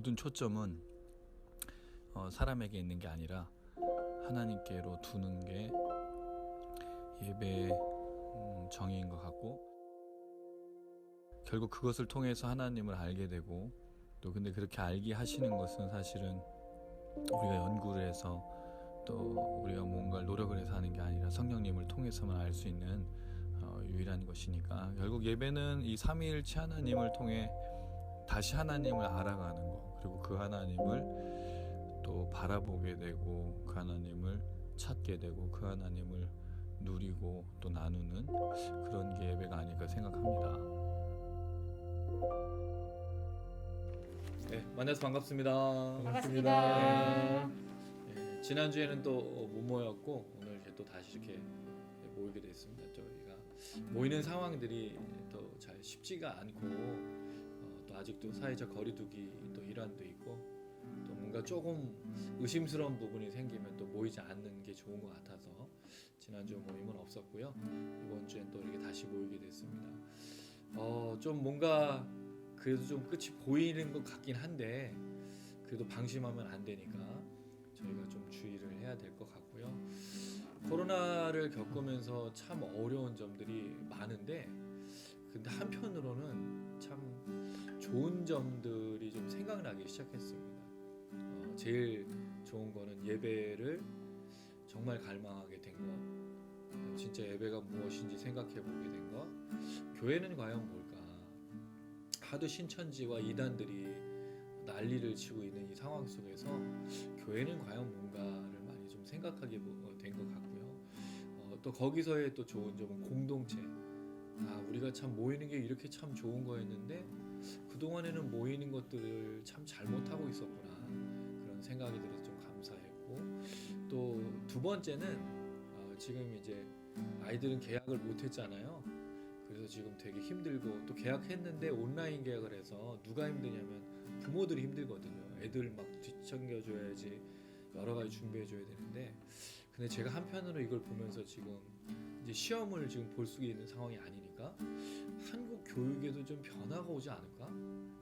모든 초점은 사람에게 있는 게 아니라 하나님께로 두는 게 예배의 정의인 것 같고, 결국 그것을 통해서 하나님을 알게 되고, 또 근데 그렇게 알게 하시는 것은 사실은 우리가 연구를 해서 또 우리가 뭔가를 노력을 해서 하는 게 아니라 성령님을 통해서만 알 수 있는 유일한 것이니까, 결국 예배는 이 삼위일체 하나님을 통해 다시 하나님을 알아가는 거, 그리고 그 하나님을 또 바라보게 되고, 그 하나님을 찾게 되고, 그 하나님을 누리고 또 나누는 그런 게 예배가 아닐까 생각합니다. 네, 만나서 반갑습니다. 반갑습니다. 네, 지난주에는 또 못 모였고 오늘 이렇게 또 다시 이렇게 모이게 됐습니다. 저희가 모이는 상황들이 또 잘 쉽지가 않고, 또 아직도 사회적 거리두기 또 일환도 있고, 또 뭔가 조금 의심스러운 부분이 생기면 또 모이지 않는 게 좋은 것 같아서 지난주 모임은 없었고요. 이번 주엔 또 이렇게 다시 모이게 됐습니다. 좀 뭔가 그래도 좀 끝이 보이는 것 같긴 한데, 그래도 방심하면 안 되니까 저희가 좀 주의를 해야 될 것 같고요. 코로나를 겪으면서 참 어려운 점들이 많은데, 근데 한편으로는 참 좋은 점들이 좀 생각나기 시작했습니다. 제일 좋은 거는 예배를 정말 갈망하게 된 거, 진짜 예배가 무엇인지 생각해 보게 된 거, 교회는 과연 뭘까? 하도 신천지와 이단들이 난리를 치고 있는 이 상황 속에서 교회는 과연 뭔가를 많이 좀 생각하게 된 것 같고요. 또 거기서의 또 좋은 점은 공동체. 우리가 참 모이는 게 이렇게 참 좋은 거였는데 그동안에는 모이는 것들을 참 잘못하고 있었구나, 그런 생각이 들어서 좀 감사했고, 또 두 번째는 지금 이제 아이들은 계약을 못했잖아요. 그래서 지금 되게 힘들고, 또 계약했는데 온라인 계약을 해서 누가 힘드냐면 부모들이 힘들거든요. 애들 막 뒤척여줘야지, 여러 가지 준비해줘야 되는데, 근데 제가 한편으로 이걸 보면서 지금 이제 시험을 지금 볼 수 있는 상황이 아니니까 한국 교육에도 좀 변화가 오지 않을까,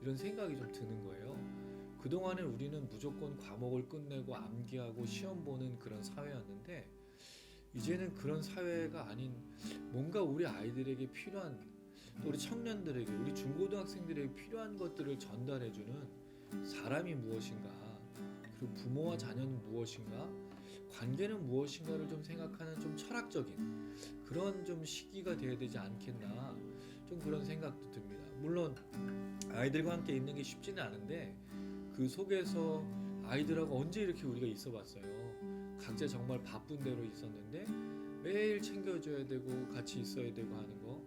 이런 생각이 좀 드는 거예요. 그동안에 우리는 무조건 과목을 끝내고 암기하고 시험 보는 그런 사회였는데, 이제는 그런 사회가 아닌, 뭔가 우리 아이들에게 필요한, 또 우리 청년들에게, 우리 중고등학생들에게 필요한 것들을 전달해주는 사람이 무엇인가, 그리고 부모와 자녀는 무엇인가, 관계는 무엇인가를 좀 생각하는 좀 철학적인 그런 좀 시기가 되어야 되지 않겠나, 좀 그런 생각도 듭니다. 물론 아이들과 함께 있는 게 쉽지는 않은데, 그 속에서 아이들하고 언제 이렇게 우리가 있어 봤어요. 각자 정말 바쁜 대로 있었는데 매일 챙겨줘야 되고 같이 있어야 되고 하는 거,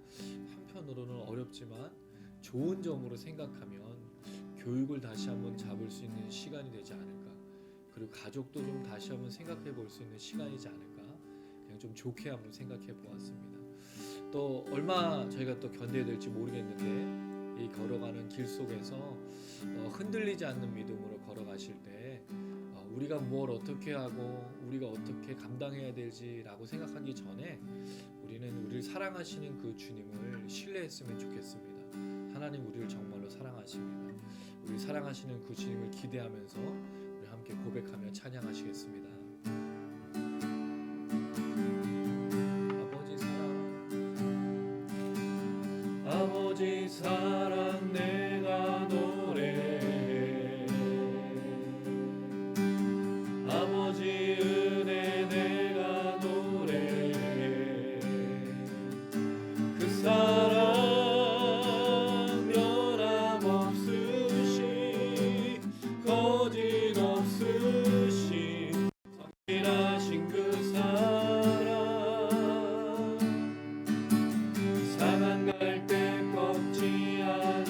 한편으로는 어렵지만 좋은 점으로 생각하면 교육을 다시 한번 잡을 수 있는 시간이 되지 않을까, 그리고 가족도 좀 다시 한번 생각해 볼 수 있는 시간이지 않을까, 그냥 좀 좋게 한번 생각해 보았습니다. 또 얼마 저희가 또 견뎌야 될지 모르겠는데, 이 걸어가는 길 속에서 흔들리지 않는 믿음으로 걸어가실 때 우리가 뭘 어떻게 하고 우리가 어떻게 감당해야 될지라고 생각하기 전에 우리는 우리를 사랑하시는 그 주님을 신뢰했으면 좋겠습니다. 하나님 우리를 정말로 사랑하십니다. 우리 사랑하시는 그 주님을 기대하면서 우리 함께 고백하며 찬양하시겠습니다. 아버지 사랑 내가 노래해, 아버지 은혜 내가 노래해, 그 사랑 변함없으시, 거짓없으시, 성실하신 그 사랑, 상한 갈대 꺾지 않으시고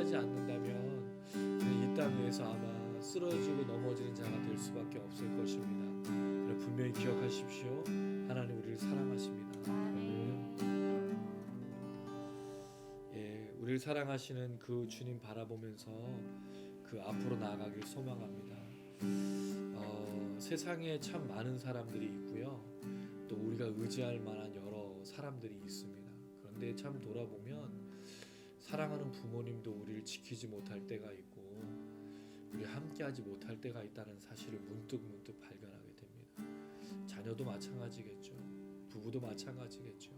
사랑하지 않는다면 이 땅 위에서 아마 쓰러지고 넘어지는 자가 될 수밖에 없을 것입니다. 그러나 분명히 기억하십시오. 하나님 우리를 사랑하십니다. 예, 우리를 사랑하시는 그 주님 바라보면서 그 앞으로 나아가길 소망합니다. 세상에 참 많은 사람들이 있고요. 또 우리가 의지할 만한 여러 사람들이 있습니다. 그런데 참 돌아보면 사랑하는 부모님도 우리를 지키지 못할 때가 있고 우리 함께하지 못할 때가 있다는 사실을 문득 발견하게 됩니다. 자녀도 마찬가지겠죠. 부부도 마찬가지겠죠.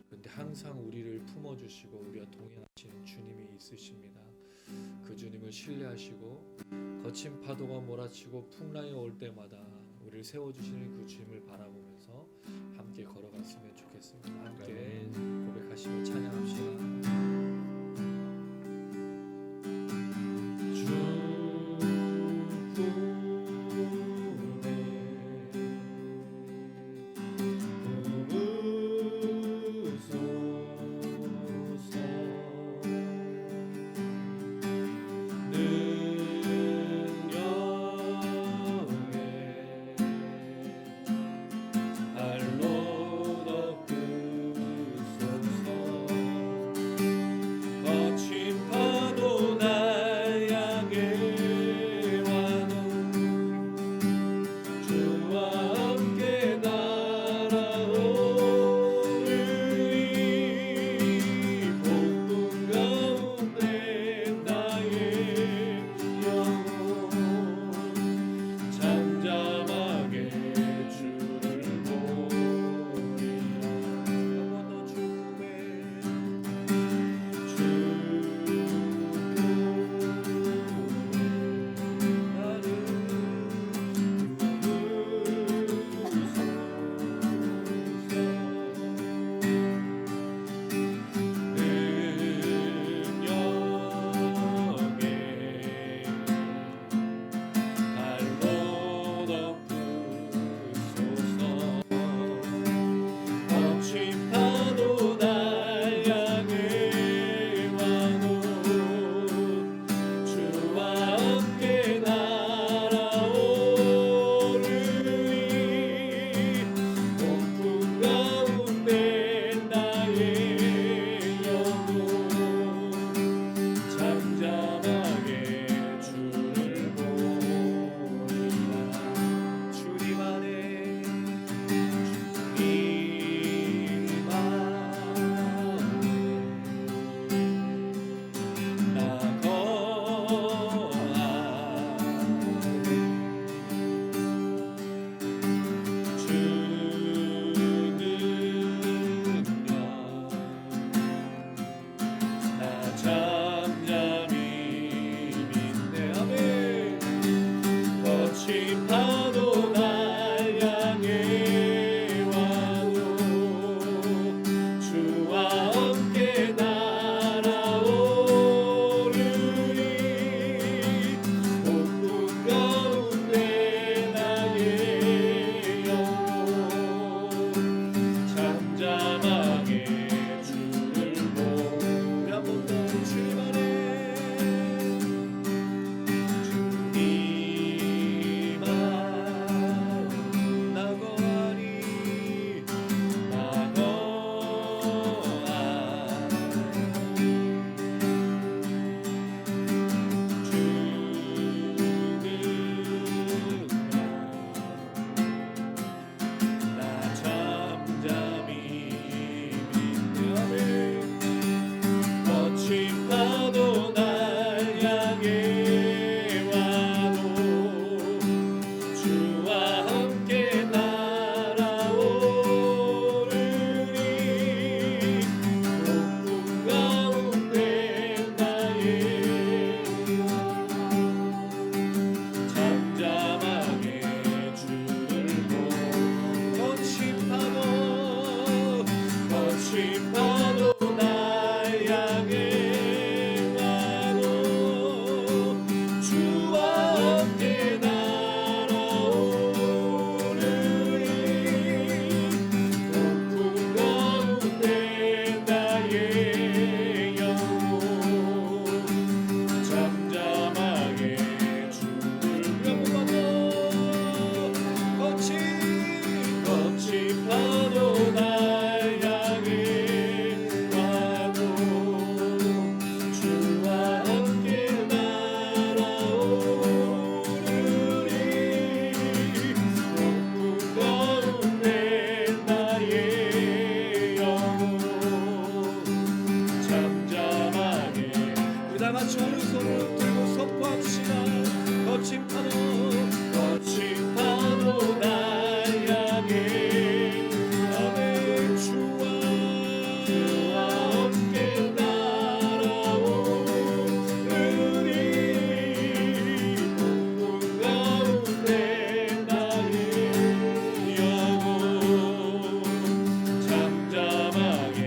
그런데 항상 우리를 품어주시고 우리와 동행하시는 주님이 있으십니다. 그 주님을 신뢰하시고 거친 파도가 몰아치고 풍랑이 올 때마다 우리를 세워주시는 그 주님을 바라보면서 함께 걸어갔으면 좋겠습니다. 함께 고백하시며 찬양합시다. 파도 날 향해 와도 주와 함께 날아오르리 폭풍 가운데 나의 영혼 잠잠하게 다 같이 오른손을 들고 선포합시다. 거친 파도 날 향해 아멘 주와 함께 날아오르리 폭풍 가운데 나의 영혼 잠잠하게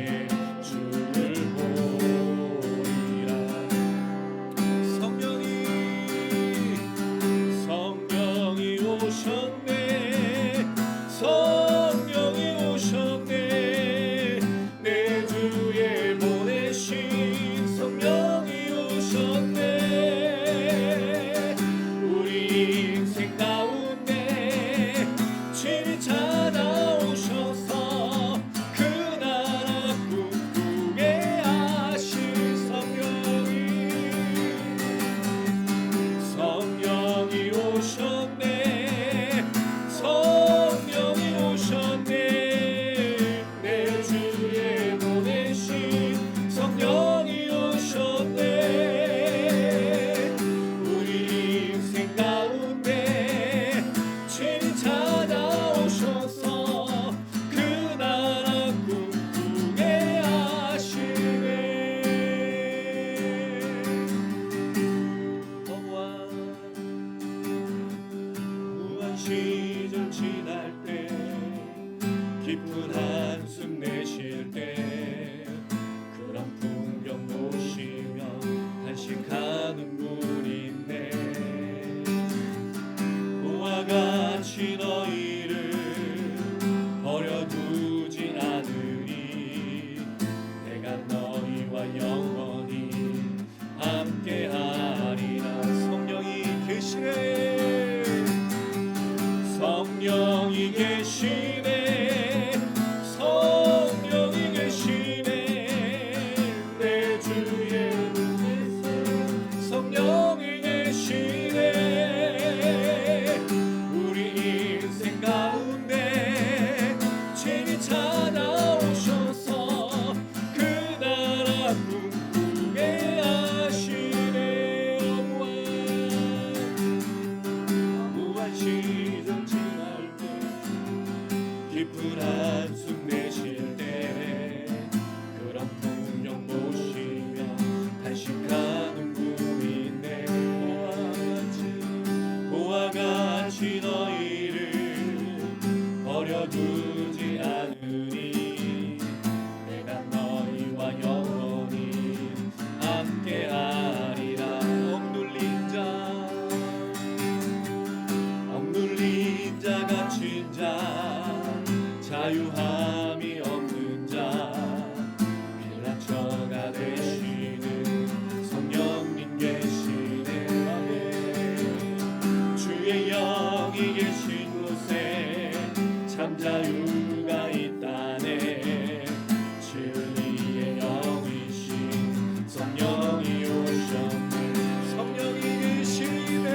주를 보리라. 성령이 오셨네. 성령이 오셨네. 내 주에 보내신 성령이 오셨네. 우리 인생 가운데 친히 찾아오셔서 그 나라 꿈꾸게 하신 성령이 오셨네. 성령이 오셨네. 내 주에 보내신 성령이 오셨네. 우리 인생 가운데 친히 찾아오셔서 그 나라 꿈꾸게 하시네. 무한 시절 지날 때 깊은 한숨 내쉴 때 그런 풍경 보시며 단식하는 분이 있네. 그와 같이 너희를 버려두지 않으리. 내가 너희와 영원히 함께하리라. 성령이 계시네. 성령이 계시네. 성령이 계시네. 내 주에 성령이 계시네. 우리 인생 가운데 친히 찾아오셔서 그 나라 꿈꾸게 하시네. 무한 시절 지날 때 깊은 한숨 내쉴 때 그런 풍경 보시며 단식하는 분이 있네. 그와 같이 너희를 버려두지 않으니 내가 너희와 영원히 함께하리라. 억눌린 자 갇힌 자 자유함이 없는 자 빌라처가 되시는 성령님 계시네. 주의 영이 계신 곳에 참 자유가 있다네. 진리의 영이신 성령이 오셨네. 성령이 계시네.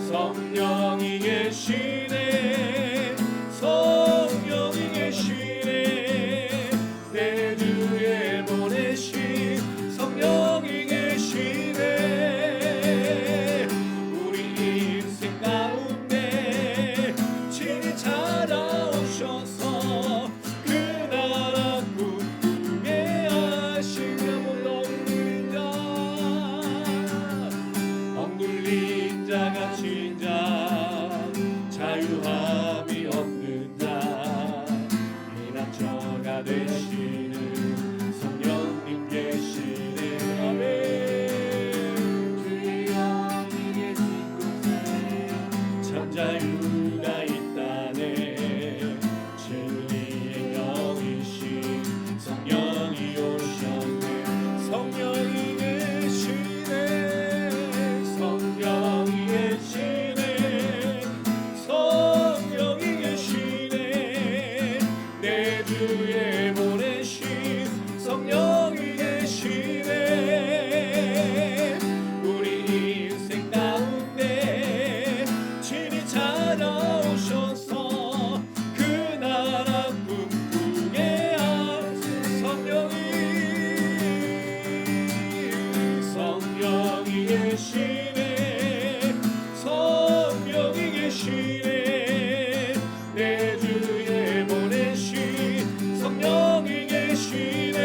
성령이 계시네. 성령이 계시네. 내 주에 보내신 성령이 계시네. 우리 인생 가운데 친히 찾아오셔서 그 나라 꿈꾸게 하시며 억눌린 자 갇힌 자 자유함이 없는 자 피난처가 되시는 성령님 계시네. 아멘. 주의 영이 계신 곳에 참 자유가 있다네. 진리의 영이신 성령이 오셨네. 성령이 계시네. 성령이 계시네. 성령이 찾아오셔서 그 나라 꿈꾸게 하신 성령이 계시네. 성령이 계시네. 내 주에 보내신 성령이 계시네.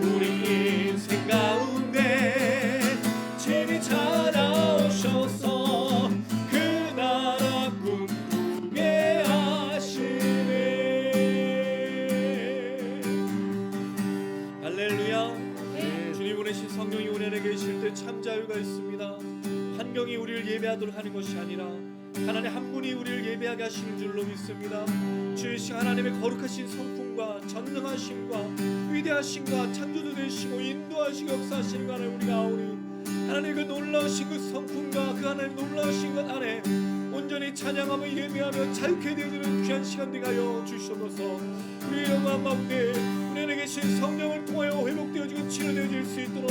우리 인생 가운데 친히 찾아오셔서 그 나라 꿈꾸게 하시네. 할렐루야. 주님 보내신 성령이 우리 안에 계실 때 참 자유가 있습니다. 환경이 우리를 예배하도록 하는 것이 아니라 하나님 한 분이 우리를 예배하게 하시는 줄로 믿습니다. 주이신 하나님의 거룩하신 성품과 전능하심과 위대하심과 창조주 되시고 인도하시고 역사하시는 것 안에 우리가 아오니 하나님 그 놀라우신 그 성품과 그 하나님 놀라우신 것 안에 온전히 찬양하며 예배하며 자유케 되어지는 귀한 시간 되게 하여 주시옵소서. 우리의 영광 가운데 우리 안에 계신 성령을 통하여 회복되어지고 치료되어질 수 있도록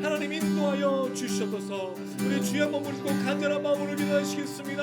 하나님 인도하여 주시옵소서. 우리 주여 한번 부르고 간절한 마음으로 기도하시겠습니다.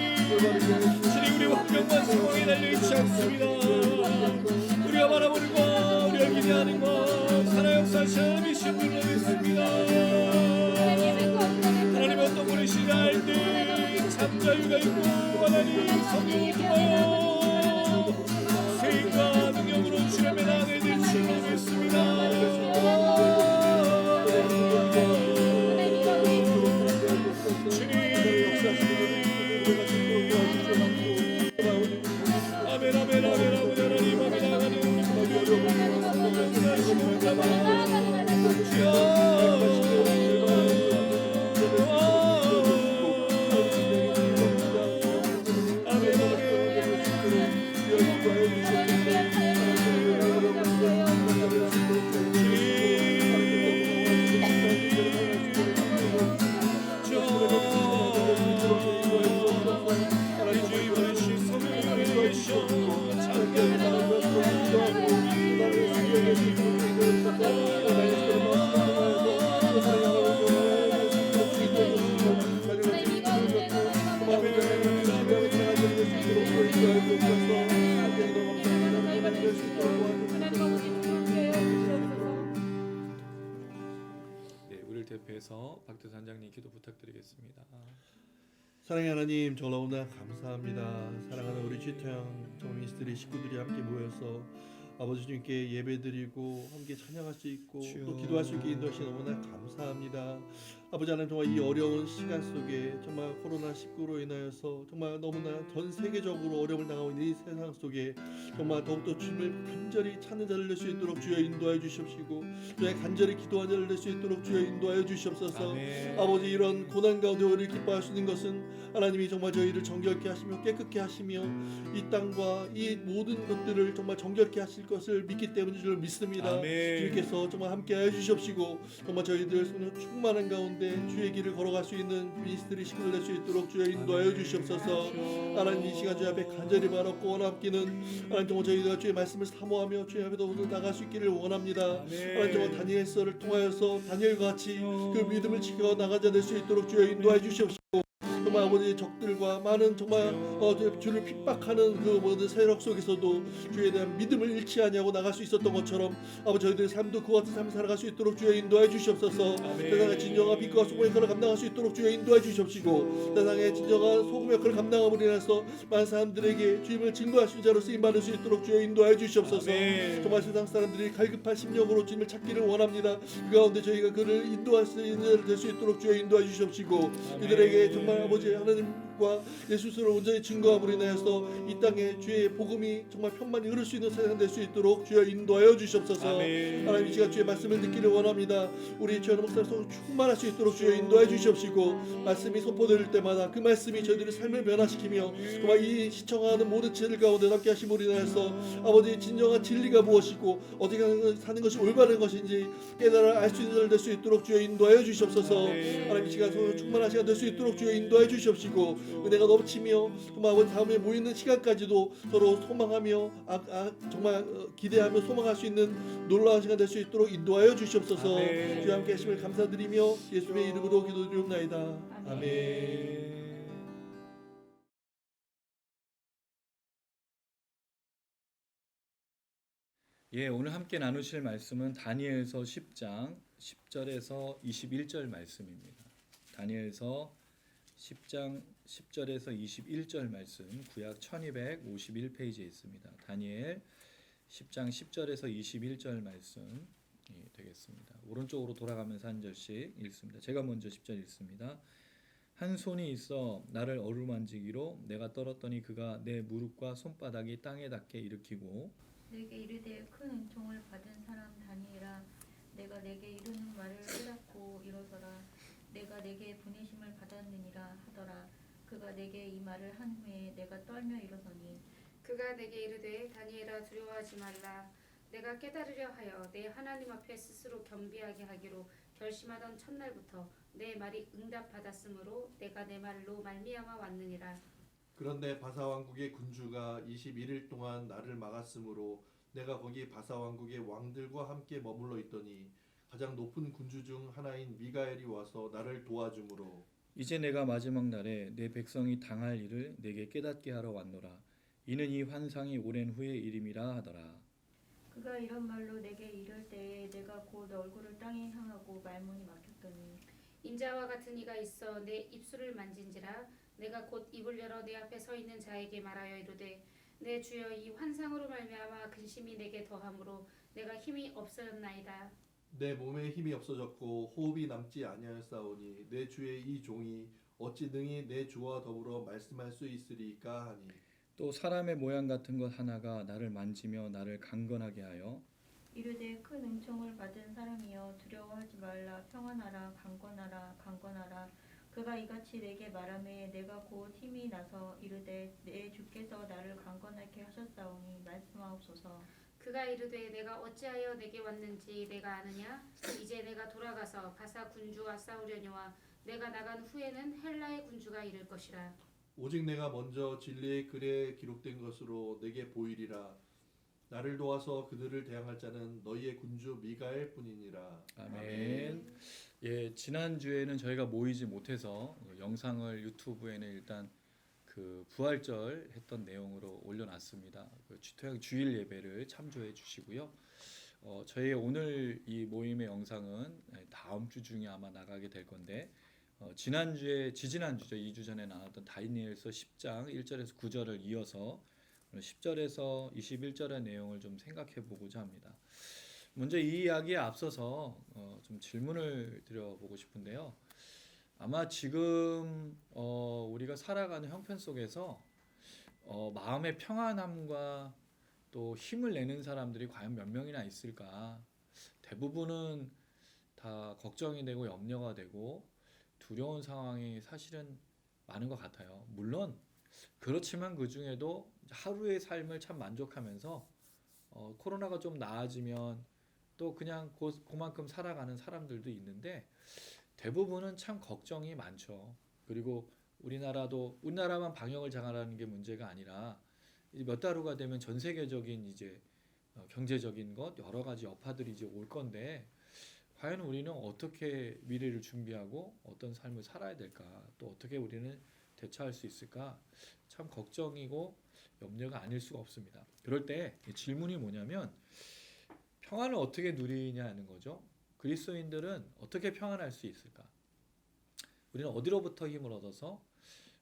주님 우리 환경과 상황에 달려있지 않습니다. 우리가 바라보는 것 우리가 기대하는 것 살아 역사하시는 미션 불러있습니다. 하나님 어떤 분이시냐 할 때 참 자유가 있고 하나님 성령을 통하여 세임과 능력으로 주님의 나라에 될 줄로 믿습니다. 우리를 대표해서 박대수 단장님 기도 부탁드리겠습니다. 사랑의 하나님, 정말 너무나 감사합니다. 사랑하는 우리 지토양 미니스트리 식구들이 함께 모여서 아버지 주님께 예배드리고 함께 찬양할 수 있고 또 기도할 수 있게 인도하시 너무나 감사합니다. 아버지 하나님, 정말 이 어려운 시간 속에 정말 코로나19로 인하여서 정말 너무나 전 세계적으로 어려움을 당하고 있는 이 세상 속에 정말 더욱더 주님을 간절히 찾는 자를 낼 수 있도록 주여 인도하여 주시옵시고 주여 간절히 기도하는 자를 낼 수 있도록 주여 인도하여 주시옵소서. 아멘. 아버지, 이런 고난 가운데 우리를 기뻐할 수 있는 것은 하나님이 정말 저희를 정결케 하시며 깨끗게 하시며 이 땅과 이 모든 것들을 정말 정결케 하실 것을 믿기 때문인 줄 믿습니다. 아멘. 주님께서 정말 함께하여 주시옵시고 정말 저희들 손을 충만한 가운데 주의 길을 걸어갈 수 있는 미니스트리 식구들 될 수 있도록 주여 인도하여 주시옵소서. 하나님, 이 시간 주의 앞에 간절히 바라고 원합기는 하나님, 정말 저희가 주의 말씀을 사모하며 주의 앞에 더욱더 나갈 수 있기를 원합니다. 하나님, 정말 다니엘서를 통하여서 다니엘과 같이 그 믿음을 지켜 나가자 될 수 있도록 주여 인도하여 주시옵소서. 정말 아버지 적들과 많은 정말 주를 핍박하는 그 모든 세력 속에서도 주에 대한 믿음을 잃지 아니하고 나갈 수 있었던 것처럼 아버지 저희들의 삶도 그와 같은 삶을 살아갈 수 있도록 주여 인도해 주시옵소서. 세상의 진정한 빛과 소금의 역할을 감당할 수 있도록 주여 인도해 주시옵시고 세상의 진정한 소금의 역할을 감당함으로 인해서 많은 사람들에게 주님을 증거하신 자로 쓰임받을 수 있도록 주여 인도해 주시옵소서. 정말 세상 사람들이 갈급한 심령으로 주님을 찾기를 원합니다. 그 가운데 저희가 그를 인도할 수 있는 자를 될 수 있도록 주여 인도해 주시옵시고 이들에게 정말 아버지 하나님 말씀과 예수 스스로 온전히 증거함으로 인하여서 이 땅에 주의 복음이 정말 편만히 흐를 수 있는 세상 될 수 있도록 주여 인도하여 주시옵소서. 아멘. 하나님 이 시간 주의 말씀을 듣기를 원합니다. 우리 주여 목사님 속 충만할 수 있도록 주여 인도해 주시옵시고 말씀이 선포될 때마다 그 말씀이 저희들의 삶을 변화시키며 정말 이 시청하는 모든 지들 가운데 남게 하심으로 인하여서 아버지 진정한 진리가 무엇이고 어떻게 사는 것이 올바른 것인지 깨달아 알 수 있는 날 될 수 있도록 주여 인도하여 주시옵소서. 하나님 이 시간 충만한 시간 될 수 있도록 주여 인도하여 주시옵시고 은혜가 넘치며 정말 아버지 다음에 모이는 시간까지도 서로 소망하며 정말 기대하며 소망할 수 있는 놀라운 시간 될 수 있도록 인도하여 주시옵소서. 아멘. 주여 함께 하심을 감사드리며 예수의 이름으로 기도드리옵나이다. 아멘. 아멘. 예, 오늘 함께 나누실 말씀은 다니엘서 10장 10절에서 21절 말씀입니다. 다니엘서 10장 10절에서 21절 말씀 구약 1251페이지에 있습니다. 다니엘 10장 10절에서 21절 말씀 되겠습니다. 오른쪽으로 돌아가면서 한 절씩 읽습니다. 제가 먼저 10절 읽습니다. 한 손이 있어 나를 어루만지기로 내가 떨었더니 그가 내 무릎과 손바닥이 땅에 닿게 일으키고 내게 이르되 큰 은총을 받은 사람 다니엘아 내가 내게 이르는 말을 깨닫고 일어서라. 내가 내게 보내심을 받았느니라 하더라. 그가 내게 이 말을 한 후에 내가 떨며 일어서니 그가 내게 이르되 다니엘아 두려워하지 말라. 내가 깨달으려 하여 내 하나님 앞에 스스로 겸비하게 하기로 결심하던 첫날부터 내 말이 응답받았으므로 내가 내 말로 말미암아 왔느니라. 그런데 바사 왕국의 군주가 21일 동안 나를 막았으므로 내가 거기 바사 왕국의 왕들과 함께 머물러 있더니 가장 높은 군주 중 하나인 미가엘이 와서 나를 도와주므로 이제 내가 마지막 날에 내 백성이 당할 일을 내게 깨닫게 하러 왔노라. 이는 이 환상이 오랜 후의 일임이라 하더라. 그가 이런 말로 내게 이를 때에 내가 곧 얼굴을 땅에 향하고 말문이 막혔더니 인자와 같은 이가 있어 내 입술을 만진지라. 내가 곧 입을 열어 내 앞에 서 있는 자에게 말하여 이르되 내 주여 이 환상으로 말미암아 근심이 내게 더함으로 내가 힘이 없어졌나이다. 내 몸에 힘이 없어졌고 호흡이 남지 아니하였사오니 내 주의 이 종이 어찌 능히 내 주와 더불어 말씀할 수 있으리까 하니 또 사람의 모양 같은 것 하나가 나를 만지며 나를 강건하게 하여 이르되 큰 은총을 받은 사람이여 두려워하지 말라. 평안하라. 강건하라. 강건하라. 그가 이같이 내게 말하매 내가 곧 힘이 나서 이르되 내 주께서 나를 강건하게 하셨사오니 말씀하옵소서. 그가 이르되 내가 어찌하여 내게 왔는지 내가 아느냐? 이제 내가 돌아가서 바사 군주와 싸우려니와 내가 나간 후에는 헬라의 군주가 이를 것이라. 오직 내가 먼저 진리의 글에 기록된 것으로 내게 보이리라. 나를 도와서 그들을 대항할 자는 너희의 군주 미가엘 뿐이니라. 아멘. 예, 지난주에는 저희가 모이지 못해서 영상을 유튜브에는 일단 그 부활절 했던 내용으로 올려놨습니다. 그 토양 주일 예배를 참조해 주시고요. 저희 오늘 이 모임의 영상은 다음 주 중에 아마 나가게 될 건데 지난주죠. 2주 전에 나왔던 다니엘서 10장 1절에서 9절을 이어서 10절에서 21절의 내용을 좀 생각해 보고자 합니다. 먼저 이 이야기에 앞서서 좀 질문을 드려보고 싶은데요. 아마 지금 우리가 살아가는 형편 속에서 마음의 평안함과 또 힘을 내는 사람들이 과연 몇 명이나 있을까? 대부분은 다 걱정이 되고 염려가 되고 두려운 상황이 사실은 많은 것 같아요. 물론 그렇지만 그 중에도 하루의 삶을 참 만족하면서 코로나가 좀 나아지면 또 그냥 그만큼 살아가는 사람들도 있는데 대부분은 참 걱정이 많죠. 그리고 우리나라만 방역을 잘하는 게 문제가 아니라 몇 달 후가 되면 전 세계적인 이제 경제적인 것 여러 가지 여파들이 이제 올 건데 과연 우리는 어떻게 미래를 준비하고 어떤 삶을 살아야 될까? 또 어떻게 우리는 대처할 수 있을까? 참 걱정이고 염려가 아닐 수가 없습니다. 그럴 때 질문이 뭐냐면 평안을 어떻게 누리냐는 거죠. 그리스도인들은 어떻게 평안할 수 있을까? 우리는 어디로부터 힘을 얻어서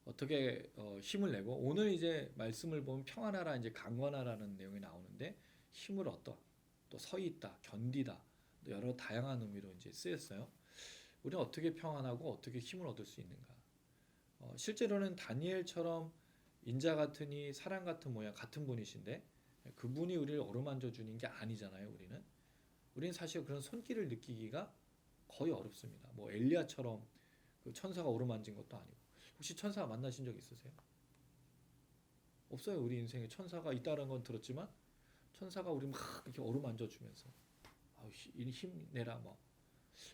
어떻게 힘을 내고 오늘 이제 말씀을 보면 평안하라 이제 강건하라는 내용이 나오는데 힘을 얻다 또 서 있다 견디다 여러 다양한 의미로 이제 쓰였어요. 우리는 어떻게 평안하고 어떻게 힘을 얻을 수 있는가? 실제로는 다니엘처럼 인자 같으니 사람 같은 모양 같은 분이신데 그분이 우리를 어루만져 주는 게 아니잖아요. 우리는 사실 그런 손길을 느끼기가 거의 어렵습니다. 뭐 엘리야처럼 그 천사가 어루만진 것도 아니고. 혹시 천사 만나신 적 있으세요? 없어요. 우리 인생에 천사가 있다는 건 들었지만 천사가 우리 막 이렇게 어루만져 주면서 힘내라 뭐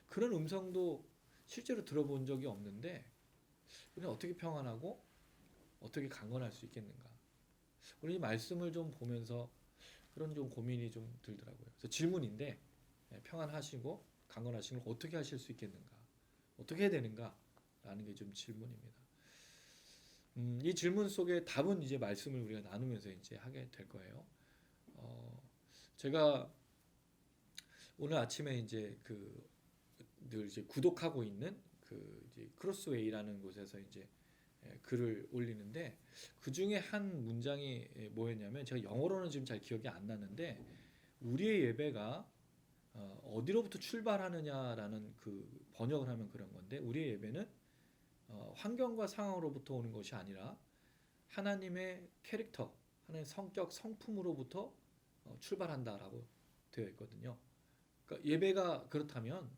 그런 음성도 실제로 들어본 적이 없는데 우리는 어떻게 평안하고 어떻게 강건할 수 있겠는가? 우리 말씀을 좀 보면서 그런 좀 고민이 좀 들더라고요. 그래서 질문인데 평안하시고 강건하신 걸 어떻게 하실 수 있겠는가? 어떻게 해야 되는가?라는 게 좀 질문입니다. 이 질문 속에 답은 이제 말씀을 우리가 나누면서 이제 하게 될 거예요. 제가 오늘 아침에 이제 늘 이제 구독하고 있는 이제 크로스웨이라는 곳에서 이제 글을 올리는데 그 중에 한 문장이 뭐였냐면 제가 영어로는 지금 잘 기억이 안 나는데 우리의 예배가 어디로부터 출발하느냐라는 그 번역을 하면 그런 건데 우리의 예배는 환경과 상황으로부터 오는 것이 아니라 하나님의 캐릭터, 하나님의 성격, 성품으로부터 출발한다라고 되어 있거든요. 그러니까 예배가 그렇다면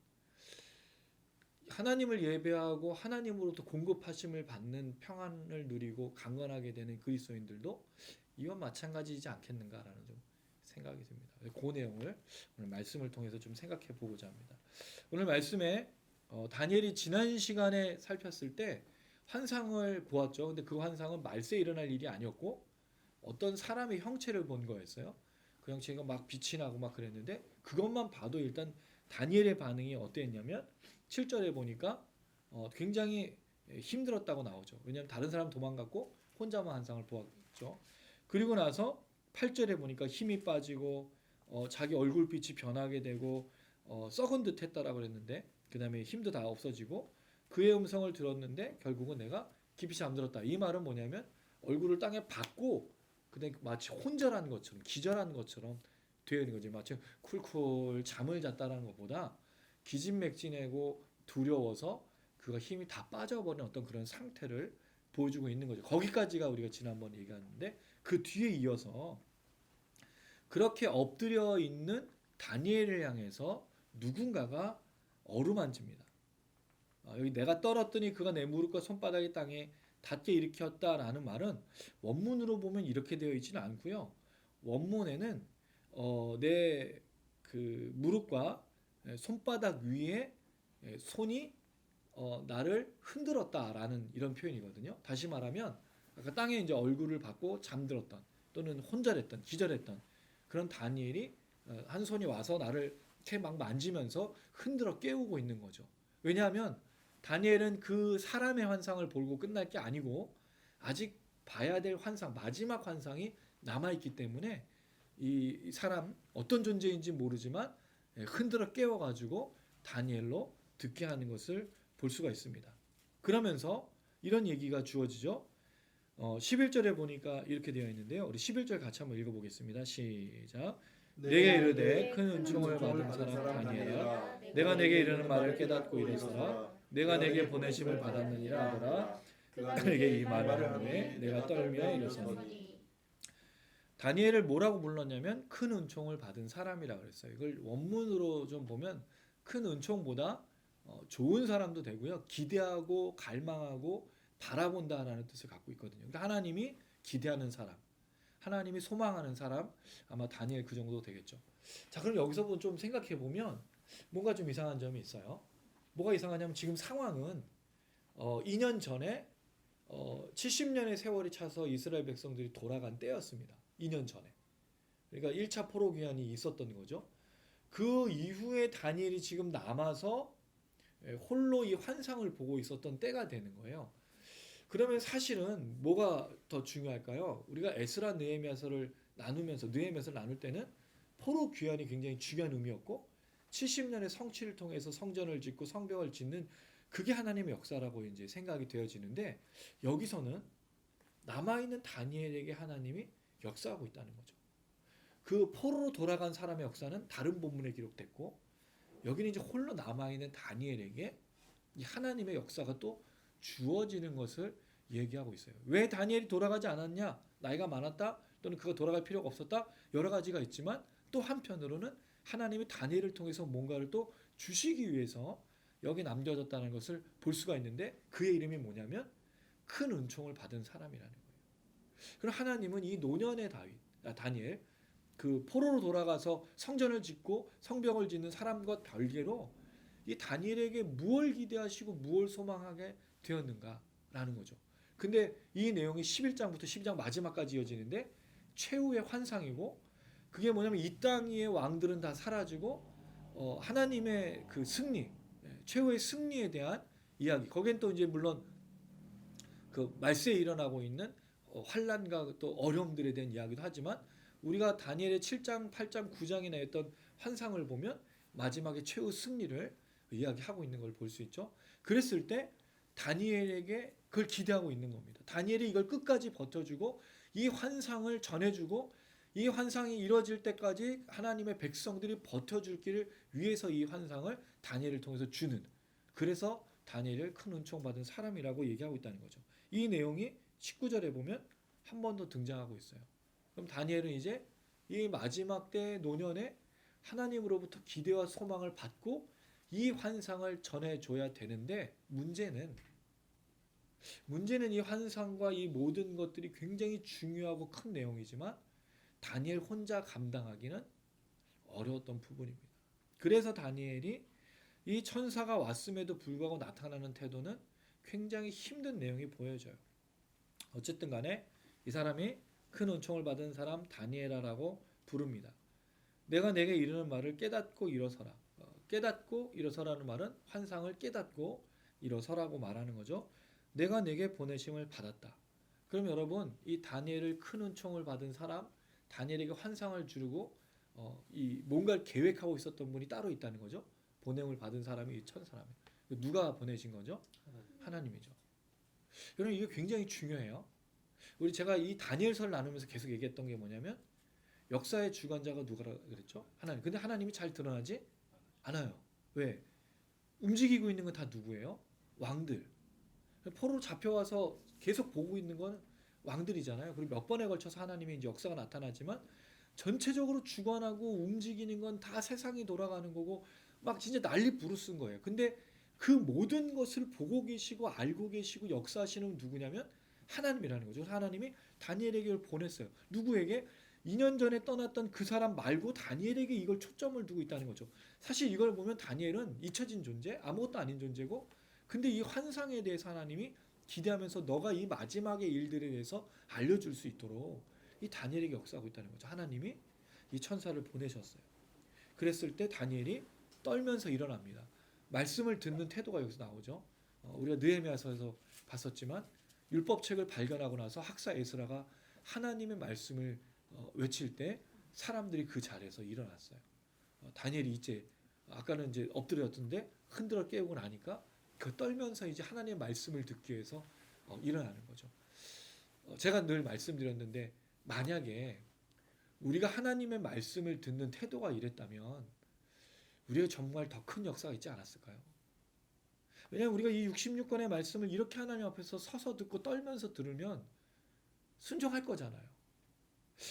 하나님을 예배하고 하나님으로부터 공급하심을 받는 평안을 누리고 강건하게 되는 그리스도인들도 이와 마찬가지이지 않겠는가라는 좀 생각이 듭니다. 그 내용을 오늘 말씀을 통해서 좀 생각해 보고자 합니다. 오늘 말씀에 다니엘이 지난 시간에 살폈을 때 환상을 보았죠. 근데 그 환상은 말세에 일어날 일이 아니었고 어떤 사람의 형체를 본 거였어요. 그 형체가 막 빛이 나고 막 그랬는데 그것만 봐도 일단 다니엘의 반응이 어땠냐면 7절에 보니까 굉장히 힘들었다고 나오죠. 왜냐하면 다른 사람 도망갔고 혼자만 환상을 보았죠. 그리고 나서 8절에 보니까 힘이 빠지고 자기 얼굴빛이 변하게 되고 썩은 듯 했다라고 그랬는데 그 다음에 힘도 다 없어지고 그의 음성을 들었는데 결국은 내가 깊이 잠들었다. 이 말은 뭐냐면 얼굴을 땅에 박고 그다음에 마치 혼절한 것처럼 기절한 것처럼 되어 있는 거지. 마치 쿨쿨 잠을 잤다라는 것보다 기진맥진하고 두려워서 그가 힘이 다 빠져버린 어떤 그런 상태를 보여주고 있는 거죠. 거기까지가 우리가 지난번 얘기했는데 그 뒤에 이어서 그렇게 엎드려 있는 다니엘을 향해서 누군가가 어루만집니다. 여기 내가 떨었더니 그가 내 무릎과 손바닥이 땅에 닿게 일으켰다라는 말은 원문으로 보면 이렇게 되어 있지는 않고요. 원문에는 내 그 무릎과 손바닥 위에 손이 나를 흔들었다라는 이런 표현이거든요. 다시 말하면 아까 땅에 이제 얼굴을 받고 잠들었던 또는 혼절했던 기절했던 그런 다니엘이 한 손이 와서 나를 이렇게 막 만지면서 흔들어 깨우고 있는 거죠. 왜냐하면 다니엘은 그 사람의 환상을 보고 끝날 게 아니고 아직 봐야 될 환상, 마지막 환상이 남아있기 때문에 이 사람 어떤 존재인지 모르지만 흔들어 깨워가지고 다니엘로 듣게 하는 것을 볼 수가 있습니다. 그러면서 이런 얘기가 주어지죠. 11절에 보니까 이렇게 되어 있는데요. 우리 11절 같이 한번 읽어보겠습니다. 시작. 내게 이르되 큰 은총을 받은 사람 다니엘아 내가 내게 이르는 말을 깨닫고 이르서라 내가 내게 보내심을 받았느니라 하더라 그가 내게 이 말을 하매 내가 떨며 이르서니 다니엘을 뭐라고 불렀냐면 큰 은총을 받은 사람이라고 그랬어요. 이걸 원문으로 좀 보면 큰 은총보다 좋은 사람도 되고요. 기대하고 갈망하고 바라본다라는 뜻을 갖고 있거든요. 그러니까 하나님이 기대하는 사람, 하나님이 소망하는 사람, 아마 다니엘 그 정도 되겠죠. 자, 그럼 여기서 좀 생각해 보면 뭔가 좀 이상한 점이 있어요. 뭐가 이상하냐면 지금 상황은 2년 전에 70년의 세월이 차서 이스라엘 백성들이 돌아간 때였습니다. 2년 전에. 그러니까 1차 포로 귀환이 있었던 거죠. 그 이후에 다니엘이 지금 남아서 홀로 이 환상을 보고 있었던 때가 되는 거예요. 그러면 사실은 뭐가 더 중요할까요? 우리가 에스라 느헤미야서를 느헤미야서를 나눌 때는 포로 귀환이 굉장히 중요한 의미였고 70년의 성취를 통해서 성전을 짓고 성벽을 짓는 그게 하나님의 역사라고 이제 생각이 되어지는데 여기서는 남아있는 다니엘에게 하나님이 역사하고 있다는 거죠. 그 포로로 돌아간 사람의 역사는 다른 본문에 기록됐고 여기는 이제 홀로 남아있는 다니엘에게 이 하나님의 역사가 또 주어지는 것을 얘기하고 있어요. 왜 다니엘이 돌아가지 않았냐? 나이가 많았다? 또는 그가 돌아갈 필요가 없었다? 여러 가지가 있지만 또 한편으로는 하나님이 다니엘을 통해서 뭔가를 또 주시기 위해서 여기 남겨졌다는 것을 볼 수가 있는데 그의 이름이 뭐냐면 큰 은총을 받은 사람이라는 거예요. 그럼 하나님은 이 노년의 다니엘 그 포로로 돌아가서 성전을 짓고 성벽을 짓는 사람과 별개로 이 다니엘에게 무엇을 기대하시고 무엇을 소망하게 되었는가라는 거죠. 근데 이 내용이 11장부터 12장 마지막까지 이어지는데 최후의 환상이고 그게 뭐냐면 이 땅 위의 왕들은 다 사라지고 하나님의 그 승리, 최후의 승리에 대한 이야기. 거긴 또 이제 물론 그 말세에 일어나고 있는 환란과 또 어려움들에 대한 이야기도 하지만 우리가 다니엘의 7장, 8장, 9장에 나왔던 환상을 보면 마지막에 최후 승리를 이야기하고 있는 걸 볼 수 있죠. 그랬을 때 다니엘에게 그걸 기대하고 있는 겁니다. 다니엘이 이걸 끝까지 버텨주고 이 환상을 전해주고 이 환상이 이루어질 때까지 하나님의 백성들이 버텨줄 길을 위해서 이 환상을 다니엘을 통해서 주는, 그래서 다니엘을 큰 은총 받은 사람이라고 얘기하고 있다는 거죠. 이 내용이 19절에 보면 한 번 더 등장하고 있어요. 그럼 다니엘은 이제 이 마지막 때 노년에 하나님으로부터 기대와 소망을 받고 이 환상을 전해줘야 되는데 문제는 이 환상과 이 모든 것들이 굉장히 중요하고 큰 내용이지만 다니엘 혼자 감당하기는 어려웠던 부분입니다. 그래서 다니엘이 이 천사가 왔음에도 불구하고 나타나는 태도는 굉장히 힘든 내용이 보여져요. 어쨌든 간에 이 사람이 큰 은총을 받은 사람 다니엘아라고 부릅니다. 내가 내게 이르는 말을 깨닫고 일어서라. 깨닫고 일어서라는 말은 환상을 깨닫고 일어서라고 말하는 거죠. 내가 내게 보내심을 받았다. 그럼 여러분 이 다니엘을 큰 은총을 받은 사람, 다니엘에게 환상을 주고 이 뭔가를 계획하고 있었던 분이 따로 있다는 거죠. 보냄을 받은 사람이 이 천사라면 누가 보내신 거죠? 하나님이죠. 여러분 이게 굉장히 중요해요. 우리 제가 이 다니엘서를 나누면서 계속 얘기했던 게 뭐냐면 역사의 주관자가 누가라 그랬죠? 하나님. 근데 하나님이 잘 드러나지 않아요. 왜? 움직이고 있는 건 다 누구예요? 왕들. 포로로 잡혀와서 계속 보고 있는 건 왕들이잖아요. 그리고 몇 번에 걸쳐서 하나님의 이제 역사가 나타나지만 전체적으로 주관하고 움직이는 건 다 세상이 돌아가는 거고 막 진짜 난리 부르스인 거예요. 근데 그 모든 것을 보고 계시고 알고 계시고 역사하시는 누구냐면 하나님이라는 거죠. 하나님이 다니엘에게 이걸 보냈어요. 누구에게? 2년 전에 떠났던 그 사람 말고 다니엘에게 이걸 초점을 두고 있다는 거죠. 사실 이걸 보면 다니엘은 잊혀진 존재, 아무것도 아닌 존재고 근데 이 환상에 대해서 하나님이 기대하면서 너가 이 마지막의 일들에 대해서 알려줄 수 있도록 이 다니엘에게 역사하고 있다는 거죠. 하나님이 이 천사를 보내셨어요. 그랬을 때 다니엘이 떨면서 일어납니다. 말씀을 듣는 태도가 여기서 나오죠. 우리가 느헤미야서에서 봤었지만 율법책을 발견하고 나서 학사 에스라가 하나님의 말씀을 외칠 때 사람들이 그 자리에서 일어났어요. 다니엘이 이제 아까는 이제 엎드렸던데 흔들어 깨우고 나니까 그 떨면서 이제 하나님의 말씀을 듣기 위해서 일어나는 거죠. 제가 늘 말씀드렸는데 만약에 우리가 하나님의 말씀을 듣는 태도가 이랬다면 우리가 정말 더 큰 역사가 있지 않았을까요? 왜냐하면 우리가 이 66권의 말씀을 이렇게 하나님 앞에서 서서 듣고 떨면서 들으면 순종할 거잖아요.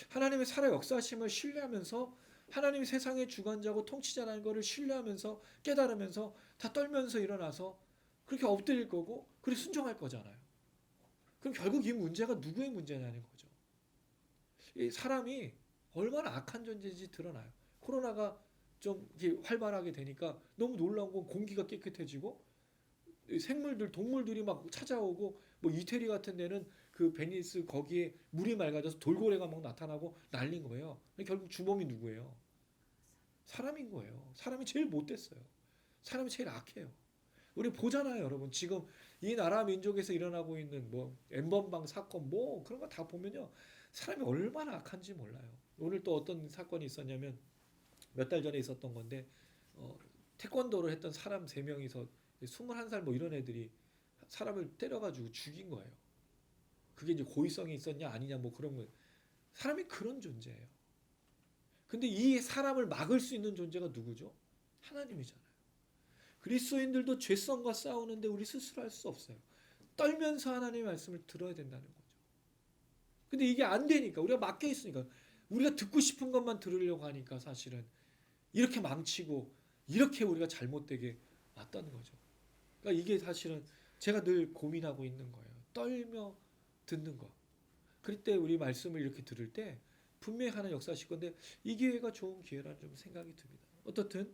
하나님의 살아 역사하심을 신뢰하면서 하나님이 세상의 주관자고 통치자라는 것을 신뢰하면서 깨달으면서 다 떨면서 일어나서 그렇게 엎드릴 거고 그렇게 순종할 거잖아요. 그럼 결국 이 문제가 누구의 문제냐는 거죠. 이 사람이 얼마나 악한 존재인지 드러나요. 코로나가 좀 활발하게 되니까 너무 놀라운 건 공기가 깨끗해지고 생물들, 동물들이 막 찾아오고 뭐 이태리 같은 데는 그 베니스 거기에 물이 맑아져서 돌고래가 막 나타나고 난린 거예요. 결국 주범이 누구예요? 사람인 거예요. 사람이 제일 못됐어요. 사람이 제일 악해요. 우리 보잖아요, 여러분. 지금 이 나라 민족에서 일어나고 있는 뭐 엠번방 사건 뭐 그런 거 다 보면요. 사람이 얼마나 악한지 몰라요. 오늘 또 어떤 사건이 있었냐면 몇 달 전에 있었던 건데 태권도를 했던 사람 3명이서 21살 뭐 이런 애들이 사람을 때려가지고 죽인 거예요. 그게 이제 고의성이 있었냐 아니냐 뭐 그런 거예요. 사람이 그런 존재예요. 근데 이 사람을 막을 수 있는 존재가 누구죠? 하나님이잖아요. 그리스도인들도 죄성과 싸우는데 우리 스스로 할 수 없어요. 떨면서 하나님의 말씀을 들어야 된다는 거죠. 근데 이게 안 되니까, 우리가 막혀 있으니까, 우리가 듣고 싶은 것만 들으려고 하니까 사실은 이렇게 망치고 이렇게 우리가 잘못되게 왔다는 거죠. 그러니까 이게 사실은 제가 늘 고민하고 있는 거예요. 떨며 듣는 거. 그럴 때 우리 말씀을 이렇게 들을 때 분명히 하나님 역사하실 건데 이 기회가 좋은 기회라는 좀 생각이 듭니다. 어떻든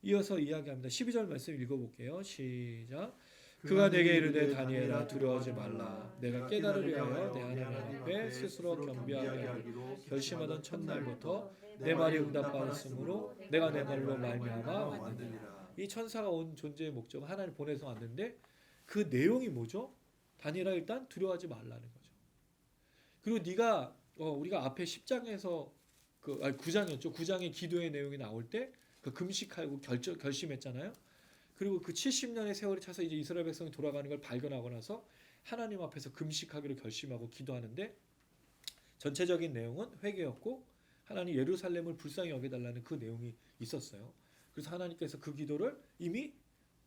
이어서 이야기합니다. 12절 말씀 읽어볼게요. 시작. 그가 내게 이르되 다니엘아 두려워하지 말라. 내가 깨달으려 하여 내 하나님 앞에 스스로 겸비하게 하기로 결심하던 첫날부터 내 말이 응답받았으므로 내가 내 말로 말미암아 왔느니라. 이 천사가 온 존재의 목적은 하나님 보내서 왔는데 그 내용이 뭐죠? 다니엘아 일단 두려워하지 말라는 거죠. 그리고 네가 우리가 앞에 10장에서 9장이었죠. 9장의 기도의 내용이 나올 때 그 금식하고 결심했잖아요. 그리고 그 70년의 세월이 차서 이제 이스라엘 백성이 돌아가는 걸 발견하고 나서 하나님 앞에서 금식하기로 결심하고 기도하는데 전체적인 내용은 회개였고 하나님 예루살렘을 불쌍히 여겨달라는 그 내용이 있었어요. 그래서 하나님께서 그 기도를 이미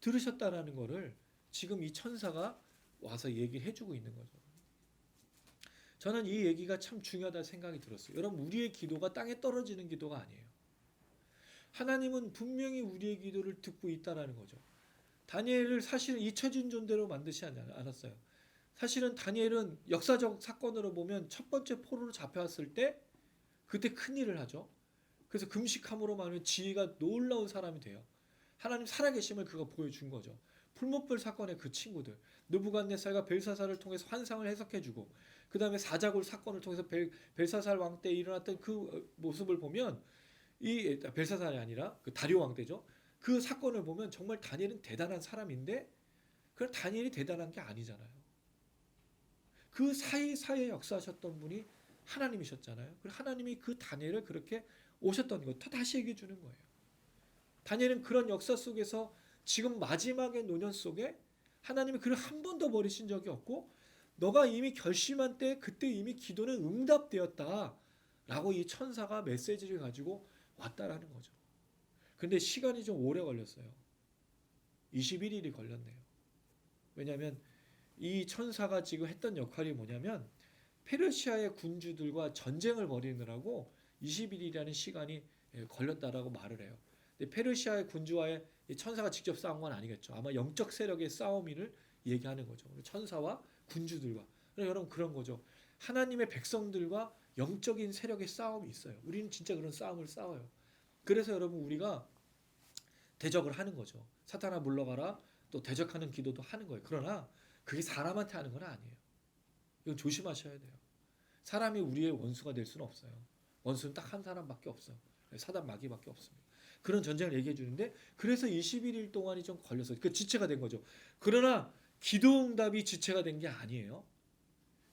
들으셨다라는 거를 지금 이 천사가 와서 얘기를 해주고 있는 거죠. 저는 이 얘기가 참 중요하다 생각이 들었어요. 여러분 우리의 기도가 땅에 떨어지는 기도가 아니에요. 하나님은 분명히 우리의 기도를 듣고 있다라는 거죠. 다니엘을 사실은 잊혀진 존재로 만드지 않았어요. 사실은 다니엘은 역사적 사건으로 보면 첫 번째 포로로 잡혀왔을 때 그때 큰일을 하죠. 그래서 금식함으로 말하면 지혜가 놀라운 사람이 돼요. 하나님 살아계심을 그가 보여준 거죠. 풀무불 사건의 그 친구들 느부갓네살과 벨사살을 통해서 환상을 해석해주고 그 다음에 사자굴 사건을 통해서 벨사살 왕 때 일어났던 그 모습을 보면 이 벨사살이 아니라 그 다리오 왕 때죠. 그 사건을 보면 정말 다니엘은 대단한 사람인데 그럼 다니엘이 대단한 게 아니잖아요. 그 사이사이에 역사하셨던 분이 하나님이셨잖아요. 그리고 하나님이 그 다니엘을 그렇게 오셨던 것 다시 얘기해 주는 거예요. 다니엘은 그런 역사 속에서 지금 마지막의 노년 속에 하나님이 그를 한 번도 버리신 적이 없고 너가 이미 결심한 때 그때 이미 기도는 응답되었다라고 이 천사가 메시지를 가지고 왔다라는 거죠. 근데 시간이 좀 오래 걸렸어요. 21일이 걸렸네요. 왜냐하면 이 천사가 지금 했던 역할이 뭐냐면 페르시아의 군주들과 전쟁을 벌이느라고 21일이라는 시간이 걸렸다라고 말을 해요. 근데 페르시아의 군주와의 천사가 직접 싸운 건 아니겠죠. 아마 영적 세력의 싸움을 얘기하는 거죠. 천사와 군주들과. 여러분 그런 거죠. 하나님의 백성들과 영적인 세력의 싸움이 있어요. 우리는 진짜 그런 싸움을 싸워요. 그래서 여러분 우리가 대적을 하는 거죠. 사탄아 물러가라. 또 대적하는 기도도 하는 거예요. 그러나 그게 사람한테 하는 건 아니에요. 이건 조심하셔야 돼요. 사람이 우리의 원수가 될 수는 없어요. 원수는 딱 한 사람밖에 없어요. 사단 마귀밖에 없습니다. 그런 전쟁을 얘기해 주는데 그래서 21일 동안이 좀 걸려서 그 지체가 된 거죠. 그러나 기도 응답이 지체가 된 게 아니에요.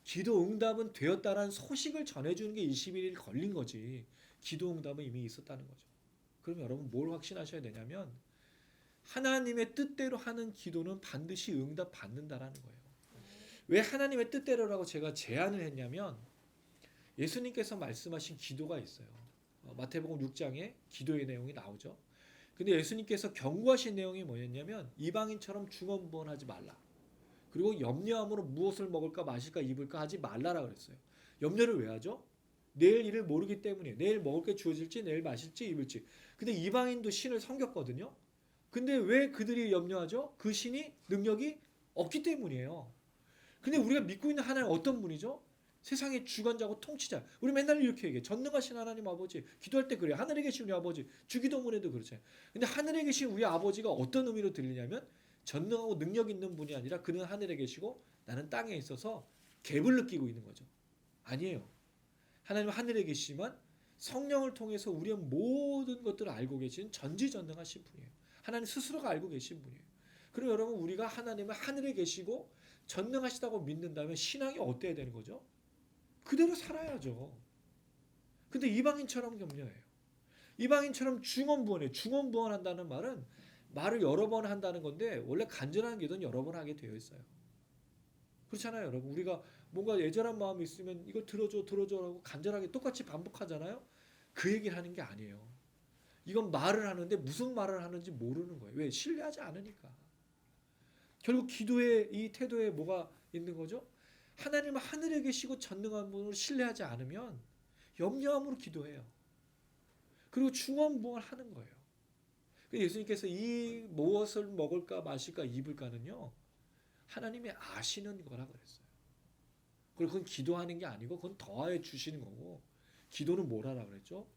기도 응답은 되었다라는 소식을 전해주는 게 21일 걸린 거지. 기도 응답은 이미 있었다는 거죠. 그럼 여러분 뭘 확신하셔야 되냐면 하나님의 뜻대로 하는 기도는 반드시 응답 받는다라는 거예요. 왜 하나님의 뜻대로라고 제가 제안을 했냐면 예수님께서 말씀하신 기도가 있어요. 마태복음 6장에 기도의 내용이 나오죠. 근데 예수님께서 경고하신 내용이 뭐였냐면 이방인처럼 중언부언하지 말라. 그리고 염려함으로 무엇을 먹을까 마실까 입을까 하지 말라라 그랬어요. 염려를 왜 하죠? 내일 일을 모르기 때문이에요. 내일 먹을 게 주어질지 내일 마실지 입을지. 근데 이방인도 신을 섬겼거든요. 근데 왜 그들이 염려하죠? 그 신이 능력이 없기 때문이에요. 근데 우리가 믿고 있는 하나님 어떤 분이죠? 세상의 주관자고 통치자. 우리 맨날 이렇게 얘기해. 전능하신 하나님 아버지. 기도할 때 그래요. 하늘에 계신 우리 아버지. 주기도문에도 그렇잖아요. 근데 하늘에 계신 우리 아버지가 어떤 의미로 들리냐면 전능하고 능력 있는 분이 아니라 그는 하늘에 계시고 나는 땅에 있어서 갭을 느끼고 있는 거죠. 아니에요. 하나님은 하늘에 계시지만 성령을 통해서 우리의 모든 것들을 알고 계신 전지전능하신 분이에요. 하나님 스스로가 알고 계신 분이에요. 그럼 여러분 우리가 하나님을 하늘에 계시고 전능하시다고 믿는다면 신앙이 어때야 되는 거죠? 그대로 살아야죠. 근데 이방인처럼 염려해요. 이방인처럼 중언부언해요. 중언부언한다는 말은 말을 여러 번 한다는 건데 원래 간절한 기도는 여러 번 하게 되어 있어요. 그렇잖아요, 여러분. 우리가 뭔가 애절한 마음이 있으면 이거 들어줘라고 간절하게 똑같이 반복하잖아요. 그 얘기를 하는 게 아니에요. 이건 말을 하는데 무슨 말을 하는지 모르는 거예요. 왜? 신뢰하지 않으니까. 결국 기도의 이 태도에 뭐가 있는 거죠? 하나님은 하늘에 계시고 전능한 분으로 신뢰하지 않으면 염려함으로 기도해요. 그리고 중언부언을 하는 거예요. 예수님께서 이 무엇을 먹을까 마실까 입을까는요, 하나님이 아시는 거라 그랬어요. 그리고 그건 기도하는 게 아니고 그건 더하여 주시는 거고, 기도는 뭘 하라 그랬죠?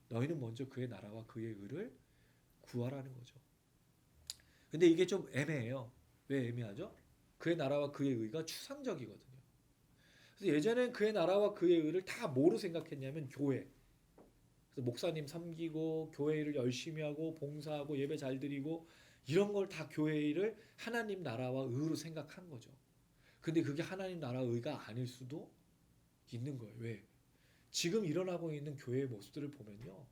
너희는 먼저 그의 나라와 그의 의를 구하라는 거죠. 근데 이게 좀 애매해요. 왜 애매하죠? 그의 나라와 그의 의가 추상적이거든요. 그래서 예전엔 그의 나라와 그의 의를 다 뭐로 생각했냐면 교회. 그래서 목사님 섬기고 교회 일을 열심히 하고 봉사하고 예배 잘 드리고 이런 걸 다 교회 일을 하나님 나라와 의로 생각한 거죠. 근데 그게 하나님 나라 의가 아닐 수도 있는 거예요. 왜? 지금 일어나고 있는 교회의 모습들을 보면요,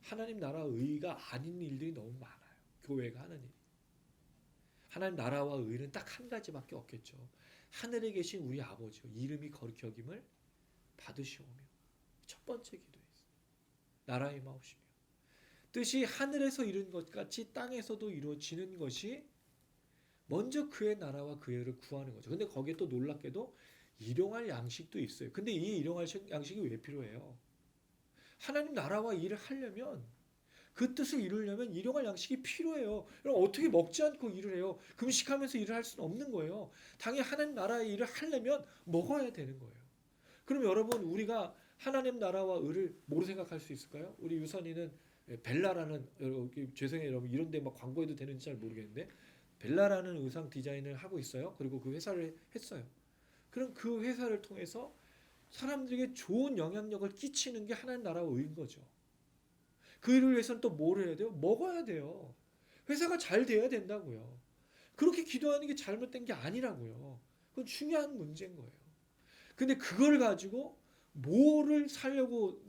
하나님 나라 의가 아닌 일들이 너무 많아요. 교회가 하는 일이. 하나님 나라와 의는 딱 한 가지밖에 없겠죠. 하늘에 계신 우리 아버지요, 이름이 거룩히 여김을 받으시오며. 첫 번째 기도에 있어요. 나라의 마옵시며 뜻이 하늘에서 이룬 것 같이 땅에서도 이루어지는 것이 먼저 그의 나라와 그의 의를 구하는 거죠. 근데 거기에 또 놀랍게도 일용할 양식도 있어요. 근데 이 일용할 양식이 왜 필요해요? 하나님 나라와 일을 하려면, 그 뜻을 이루려면 일용할 양식이 필요해요. 그럼 어떻게 먹지 않고 일을 해요? 금식하면서 일을 할 수는 없는 거예요. 당연히 하나님 나라의 일을 하려면 먹어야 되는 거예요. 그럼 여러분, 우리가 하나님 나라와 의를 뭐로 생각할 수 있을까요? 우리 유선이는 벨라라는, 죄송해요 여러분, 이런 데 막 광고해도 되는지 잘 모르겠는데 벨라라는 의상 디자인을 하고 있어요. 그리고 그 회사를 했어요. 그럼 그 회사를 통해서 사람들에게 좋은 영향력을 끼치는 게 하나님 나라와 의인 거죠. 그 일을 위해서는 또 뭘 해야 돼요? 먹어야 돼요. 회사가 잘 돼야 된다고요. 그렇게 기도하는 게 잘못된 게 아니라고요. 그건 중요한 문제인 거예요. 근데 그걸 가지고 뭐를 살려고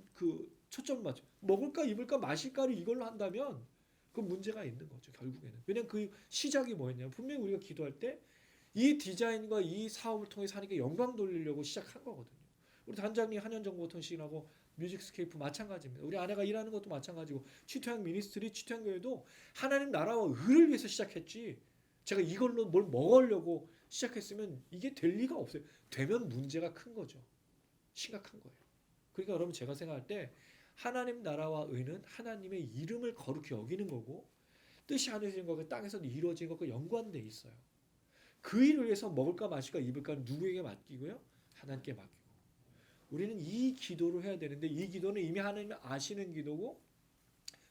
초점 맞춰 먹을까 입을까 마실까를 이걸로 한다면 그 문제가 있는 거죠. 결국에는. 왜냐면 그 시작이 뭐였냐면, 분명히 우리가 기도할 때 이 디자인과 이 사업을 통해서 하는 게 영광 돌리려고 시작한 거거든요. 우리 단장님 한현정보통신하고 뮤직스케이프 마찬가지입니다. 우리 아내가 일하는 것도 마찬가지고, 취토양 미니스트리, 취토양 교회도 하나님 나라와 의를 위해서 시작했지, 제가 이걸로 뭘 먹으려고 시작했으면 이게 될 리가 없어요. 되면 문제가 큰 거죠. 심각한 거예요. 그러니까 여러분, 제가 생각할 때 하나님 나라와 의는 하나님의 이름을 거룩히 여기는 거고, 뜻이 하늘에서 이루어진 것과 땅에서 이루어진 것과 연관돼 있어요. 그 일을 위해서 먹을까 마실까 입을까 누구에게 맡기고요? 하나님께 맡기고. 우리는 이 기도를 해야 되는데, 이 기도는 이미 하나님이 아시는 기도고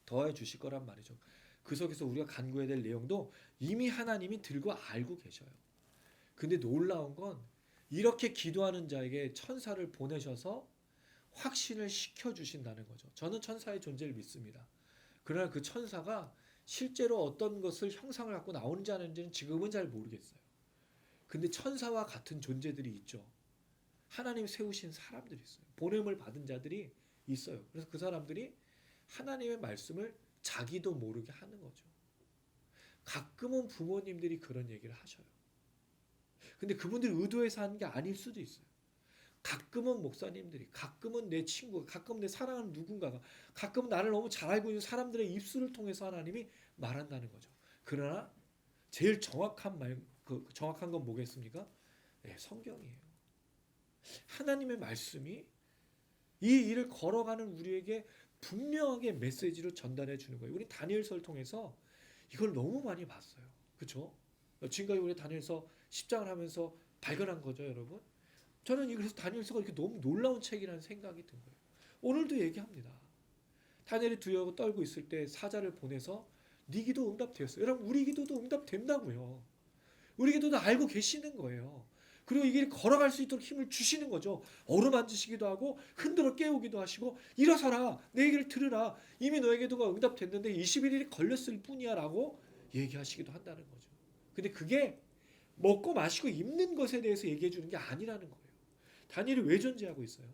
더해 주실 거란 말이죠. 그 속에서 우리가 간구해야 될 내용도 이미 하나님이 들고 알고 계셔요. 근데 놀라운 건, 이렇게 기도하는 자에게 천사를 보내셔서 확신을 시켜주신다는 거죠. 저는 천사의 존재를 믿습니다. 그러나 그 천사가 실제로 어떤 것을 형상을 갖고 나오는지 아닌지는 지금은 잘 모르겠어요. 근데 천사와 같은 존재들이 있죠. 하나님 세우신 사람들이 있어요. 보냄을 받은 자들이 있어요. 그래서 그 사람들이 하나님의 말씀을 자기도 모르게 하는 거죠. 가끔은 부모님들이 그런 얘기를 하셔요. 근데 그분들이 의도해서 하는 게 아닐 수도 있어요. 가끔은 목사님들이, 가끔은 내 친구가, 가끔은 내 사랑하는 누군가가, 가끔은 나를 너무 잘 알고 있는 사람들의 입술을 통해서 하나님이 말한다는 거죠. 그러나 제일 정확한 정확한 건 뭐겠습니까? 네, 성경이에요. 하나님의 말씀이 이 일을 걸어가는 우리에게 분명하게 메시지로 전달해 주는 거예요. 우리 다니엘서를 통해서 이걸 너무 많이 봤어요. 그렇죠? 지금까지 우리 다니엘서 10장을 하면서 발견한 거죠, 여러분. 저는 그래서 다니엘서가 이렇게 너무 놀라운 책이라는 생각이 든 거예요. 오늘도 얘기합니다. 다니엘이 두려워 떨고 있을 때 사자를 보내서 네 기도 응답되었어요. 여러분, 우리 기도도 응답된다고요. 우리 기도도 알고 계시는 거예요. 그리고 이 길 걸어갈 수 있도록 힘을 주시는 거죠. 어루만지시기도 하고 흔들어 깨우기도 하시고, 일어서라, 내 얘기를 들으라, 이미 너의 기도가 응답됐는데 21일이 걸렸을 뿐이야 라고 얘기하시기도 한다는 거죠. 근데 그게 먹고 마시고 입는 것에 대해서 얘기해 주는 게 아니라는 거예요. 다니엘이 왜 존재하고 있어요?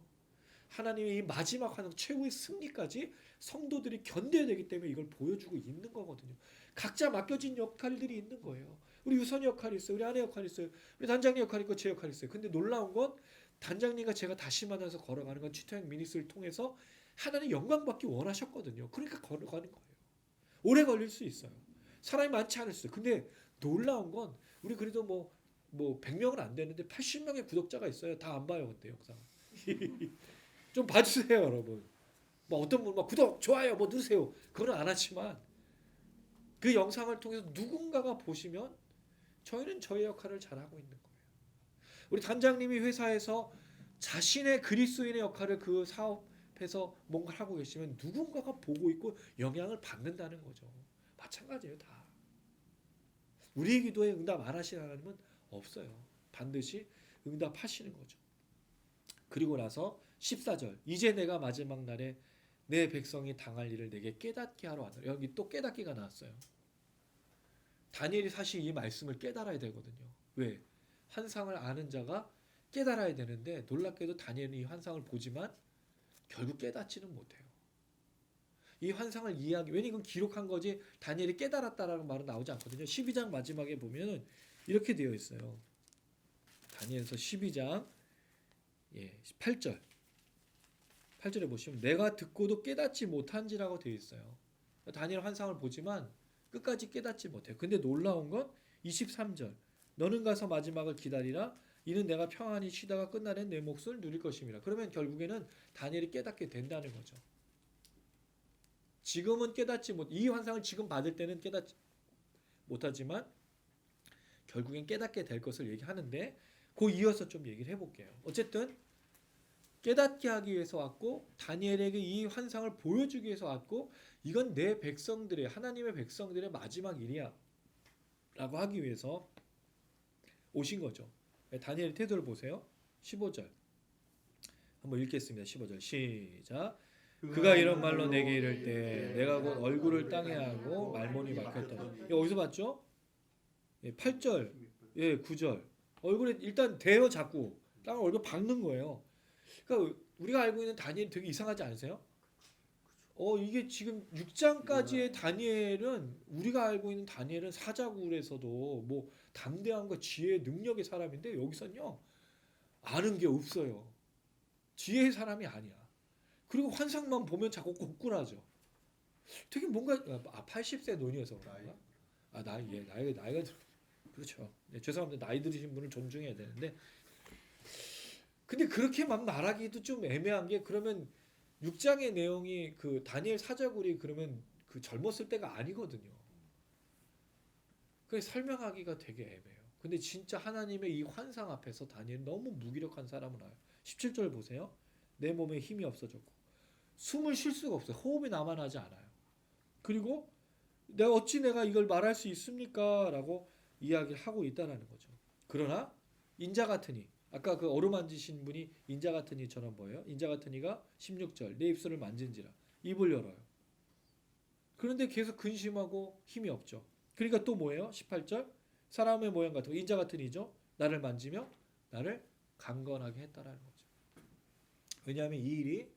하나님의 이 마지막 환상, 최후의 승리까지 성도들이 견뎌야 되기 때문에 이걸 보여주고 있는 거거든요. 각자 맡겨진 역할들이 있는 거예요. 우리 유선이 역할이 있어요. 우리 아내 역할이 있어요. 우리 단장님 역할이 있고 제 역할이 있어요. 근데 놀라운 건, 단장님과 제가 다시 만나서 걸어가는 건 취토양 미니스를 통해서 하나님 영광 받기 원하셨거든요. 그러니까 걸어가는 거예요. 오래 걸릴 수 있어요. 사람이 많지 않을 수 있어요. 근데 놀라운 건, 우리 그래도 뭐 뭐 100명은 안 되는데 80명의 구독자가 있어요. 다 안 봐요 그때 영상. 좀 봐주세요 여러분. 뭐 어떤 분 막 구독 좋아요 뭐 누르세요. 그거는 안 하지만 그 영상을 통해서 누군가가 보시면 저희는 저희 역할을 잘하고 있는 거예요. 우리 단장님이 회사에서 자신의 그리스도인의 역할을 그 사업에서 뭔가 하고 계시면 누군가가 보고 있고 영향을 받는다는 거죠. 마찬가지예요 다. 우리의 기도에 응답 안 하시는 하나님은 없어요. 반드시 응답하시는 거죠. 그리고 나서 14절 이제 내가 마지막 날에 내 백성이 당할 일을 내게 깨닫게 하러 왔노라. 여기 또 깨닫기가 나왔어요. 다니엘이 사실 이 말씀을 깨달아야 되거든요. 왜? 환상을 아는 자가 깨달아야 되는데 놀랍게도 다니엘은 이 환상을 보지만 결국 깨닫지는 못해요. 이 환상을 이해하기 왜냐면 이건 기록한 거지 다니엘이 깨달았다라는 말은 나오지 않거든요. 12장 마지막에 보면 이렇게 되어 있어요. 다니엘서 12장 8절 8절에 보시면 내가 듣고도 깨닫지 못한지라고 되어 있어요. 다니엘 환상을 보지만 끝까지 깨닫지 못해요. 근데 놀라운 건 23절 너는 가서 마지막을 기다리라 이는 내가 평안히 쉬다가 끝나는 내 몫을 누릴 것임이라. 그러면 결국에는 다니엘이 깨닫게 된다는 거죠. 지금은 깨닫지 못, 이 환상을 지금 받을 때는 깨닫지 못하지만 결국엔 깨닫게 될 것을 얘기하는데 그 이어서 좀 얘기를 해볼게요. 어쨌든 깨닫게 하기 위해서 왔고 다니엘에게 이 환상을 보여주기 위해서 왔고 이건 내 백성들의 하나님의 백성들의 마지막 일이야 라고 하기 위해서 오신 거죠. 다니엘의 태도를 보세요. 15절 한번 읽겠습니다. 15절 시작. 그가 이런 말로 내게 이를 때 내가 곧 얼굴을 땅에 하고 말문이 막혔더라. 이거 어디서 봤죠? 8절 9절 얼굴에 일단 대어 자꾸 땅을 얼굴 박는 거예요. 그러니까 우리가 알고 있는 다니엘 되게 이상하지 않으세요? 이게 지금 6장까지의 다니엘은 우리가 알고 있는 다니엘은 사자굴에서도 뭐 담대함과 지혜의 능력의 사람인데 여기서는요 아는 게 없어요. 지혜의 사람이 아니야. 그리고 환상만 보면 자꾸 ቁ꾸라져. 되게 뭔가 80세 논이어서 그런가? 나이가 그렇죠. 죄송합니다. 나이 들으신 분을 존중해야 되는데 근데 그렇게만 말하기도 좀 애매한 게 그러면 6장의 내용이 그 다니엘 사자굴이 그러면 그 젊었을 때가 아니거든요. 그래서 설명하기가 되게 애매해요. 근데 진짜 하나님의 이 환상 앞에서 다니엘 너무 무기력한 사람은 알아요. 17절 보세요. 내 몸에 힘이 없어졌고 숨을 쉴 수가 없어요. 호흡이 남아나지 않아요. 그리고 내가 이걸 말할 수 있습니까? 라고 이야기를 하고 있다는 거죠. 그러나 인자 같으니 아까 그 어루만지신 분이 인자 같은 이처럼 보여요. 인자 같은 이가 16절 내 입술을 만진지라 입을 열어요. 그런데 계속 근심하고 힘이 없죠. 그러니까 또 뭐예요? 18절 사람의 모양 같은 거 인자 같은 이죠. 나를 만지며 나를 강건하게 했다라는 거죠. 왜냐하면 이 일이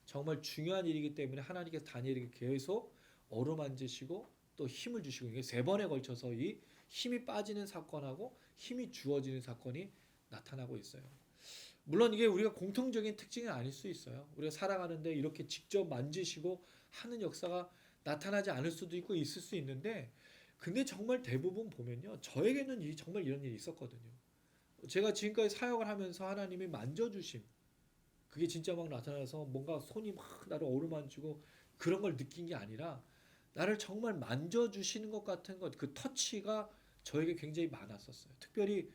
정말 중요한 일이기 때문에 하나님께서 다니엘에게 계속 어루만지시고 또 힘을 주시고 이게 3번에 걸쳐서 이 힘이 빠지는 사건하고 힘이 주어지는 사건이 나타나고 있어요. 물론 이게 우리가 공통적인 특징은 아닐 수 있어요. 우리가 살아가는데 이렇게 직접 만지시고 하는 역사가 나타나지 않을 수도 있고 있을 수 있는데 근데 정말 대부분 보면요. 저에게는 정말 이런 일이 있었거든요. 제가 지금까지 사역을 하면서 하나님이 만져주심 그게 진짜 막 나타나서 뭔가 손이 막 나를 어루만지고 그런 걸 느낀 게 아니라 나를 정말 만져주시는 것 같은 것 그 터치가 저에게 굉장히 많았었어요. 특별히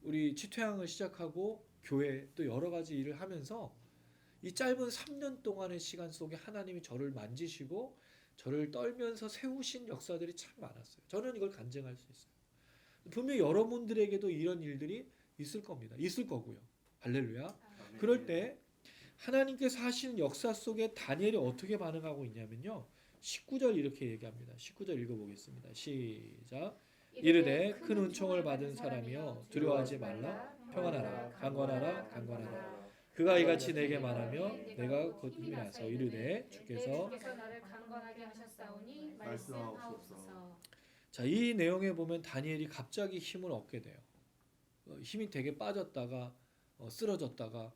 우리 치퇴양을 시작하고 교회 또 여러 가지 일을 하면서 이 짧은 3년 동안의 시간 속에 하나님이 저를 만지시고 저를 떨면서 세우신 역사들이 참 많았어요. 저는 이걸 간증할 수 있어요. 분명히 여러분들에게도 이런 일들이 있을 겁니다. 있을 거고요. 할렐루야. 그럴 때 하나님께서 하시는 역사 속에 다니엘이 어떻게 반응하고 있냐면요. 19절 이렇게 얘기합니다. 19절 읽어보겠습니다. 시작. 이르되 큰 은총을 받은 사람이여 두려워하지 말라 평안하라 강건하라 강건하라 그가 이같이 내게 말하며 내가 곧 힘이 나서 이르되 주께서 나를 강건하게 하셨사오니 말씀하옵소서. 자, 이 내용에 보면 다니엘이 갑자기 힘을 얻게 돼요. 힘이 되게 빠졌다가 쓰러졌다가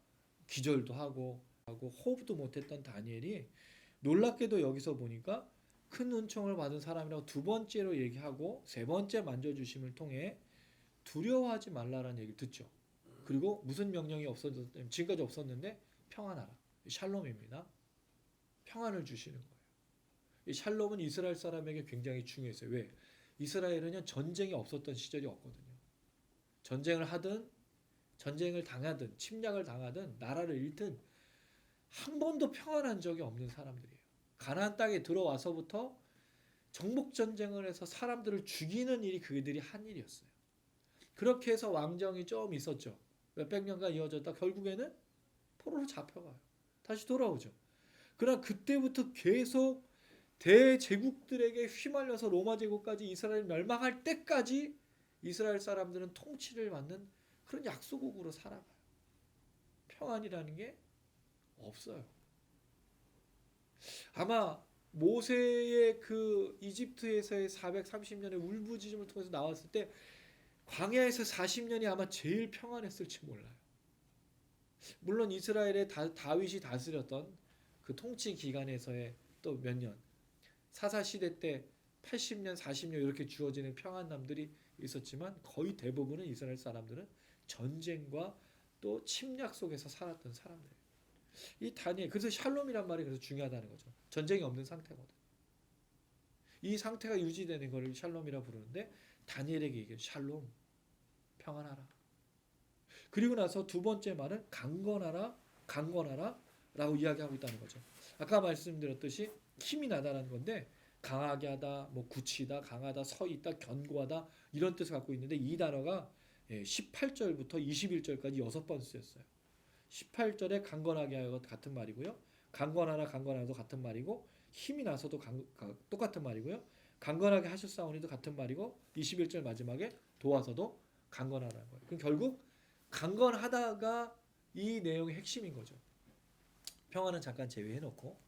기절도 하고 호흡도 못했던 다니엘이 놀랍게도 여기서 보니까 큰 은총을 받은 사람이라고 2번째로 얘기하고 3번째 만져주심을 통해 두려워하지 말라라는 얘기를 듣죠. 그리고 무슨 명령이 없었는데 지금까지 없었는데 평안하라. 샬롬입니다. 평안을 주시는 거예요. 이 샬롬은 이스라엘 사람에게 굉장히 중요했어요. 왜? 이스라엘은 전쟁이 없었던 시절이 없거든요. 전쟁을 하든 전쟁을 당하든 침략을 당하든 나라를 잃든 한 번도 평안한 적이 없는 사람들이에요. 가나안 땅에 들어와서부터 정복 전쟁을 해서 사람들을 죽이는 일이 그들이 한 일이었어요. 그렇게 해서 왕정이 좀 있었죠. 몇백 년간 이어졌다 결국에는 포로로 잡혀가요. 다시 돌아오죠. 그러나 그때부터 계속 대제국들에게 휘말려서 로마 제국까지 이스라엘 멸망할 때까지 이스라엘 사람들은 통치를 받는 그런 약소국으로 살아가요. 평안이라는 게 없어요. 아마 모세의 그 이집트에서의 430년의 울부짖음을 통해서 나왔을 때 광야에서 40년이 아마 제일 평안했을지 몰라요. 물론 이스라엘의 다윗이 다스렸던 그 통치 기간에서의 또 몇 년, 사사 시대 때 80년, 40년 이렇게 주어지는 평안남들이 있었지만 거의 대부분은 이스라엘 사람들은 전쟁과 또 침략 속에서 살았던 사람들이에요. 이 다니엘, 그래서 샬롬이란 말이 그래서 중요하다는 거죠. 전쟁이 없는 상태거든. 이 상태가 유지되는 것을 샬롬이라 부르는데 다니엘에게 얘기해요. 샬롬, 평안하라. 그리고 나서 두 번째 말은 강건하라, 강건하라 라고 이야기하고 있다는 거죠. 아까 말씀드렸듯이 힘이 나다라는 건데 강하게 하다, 뭐 굳히다, 강하다, 서 있다, 견고하다 이런 뜻을 갖고 있는데 이 단어가 18절부터 21절까지 6번 쓰였어요. 18절에 강건하게 하여 같은 말이고요. 강건하라, 강건하도 같은 말이고 힘이 나서도 똑같은 말이고요. 강건하게 하셨사오니도 같은 말이고 21절 마지막에 도와서도 강건하라는 거예요. 그럼 결국 강건하다가 이 내용의 핵심인 거죠. 평화는 잠깐 제외해놓고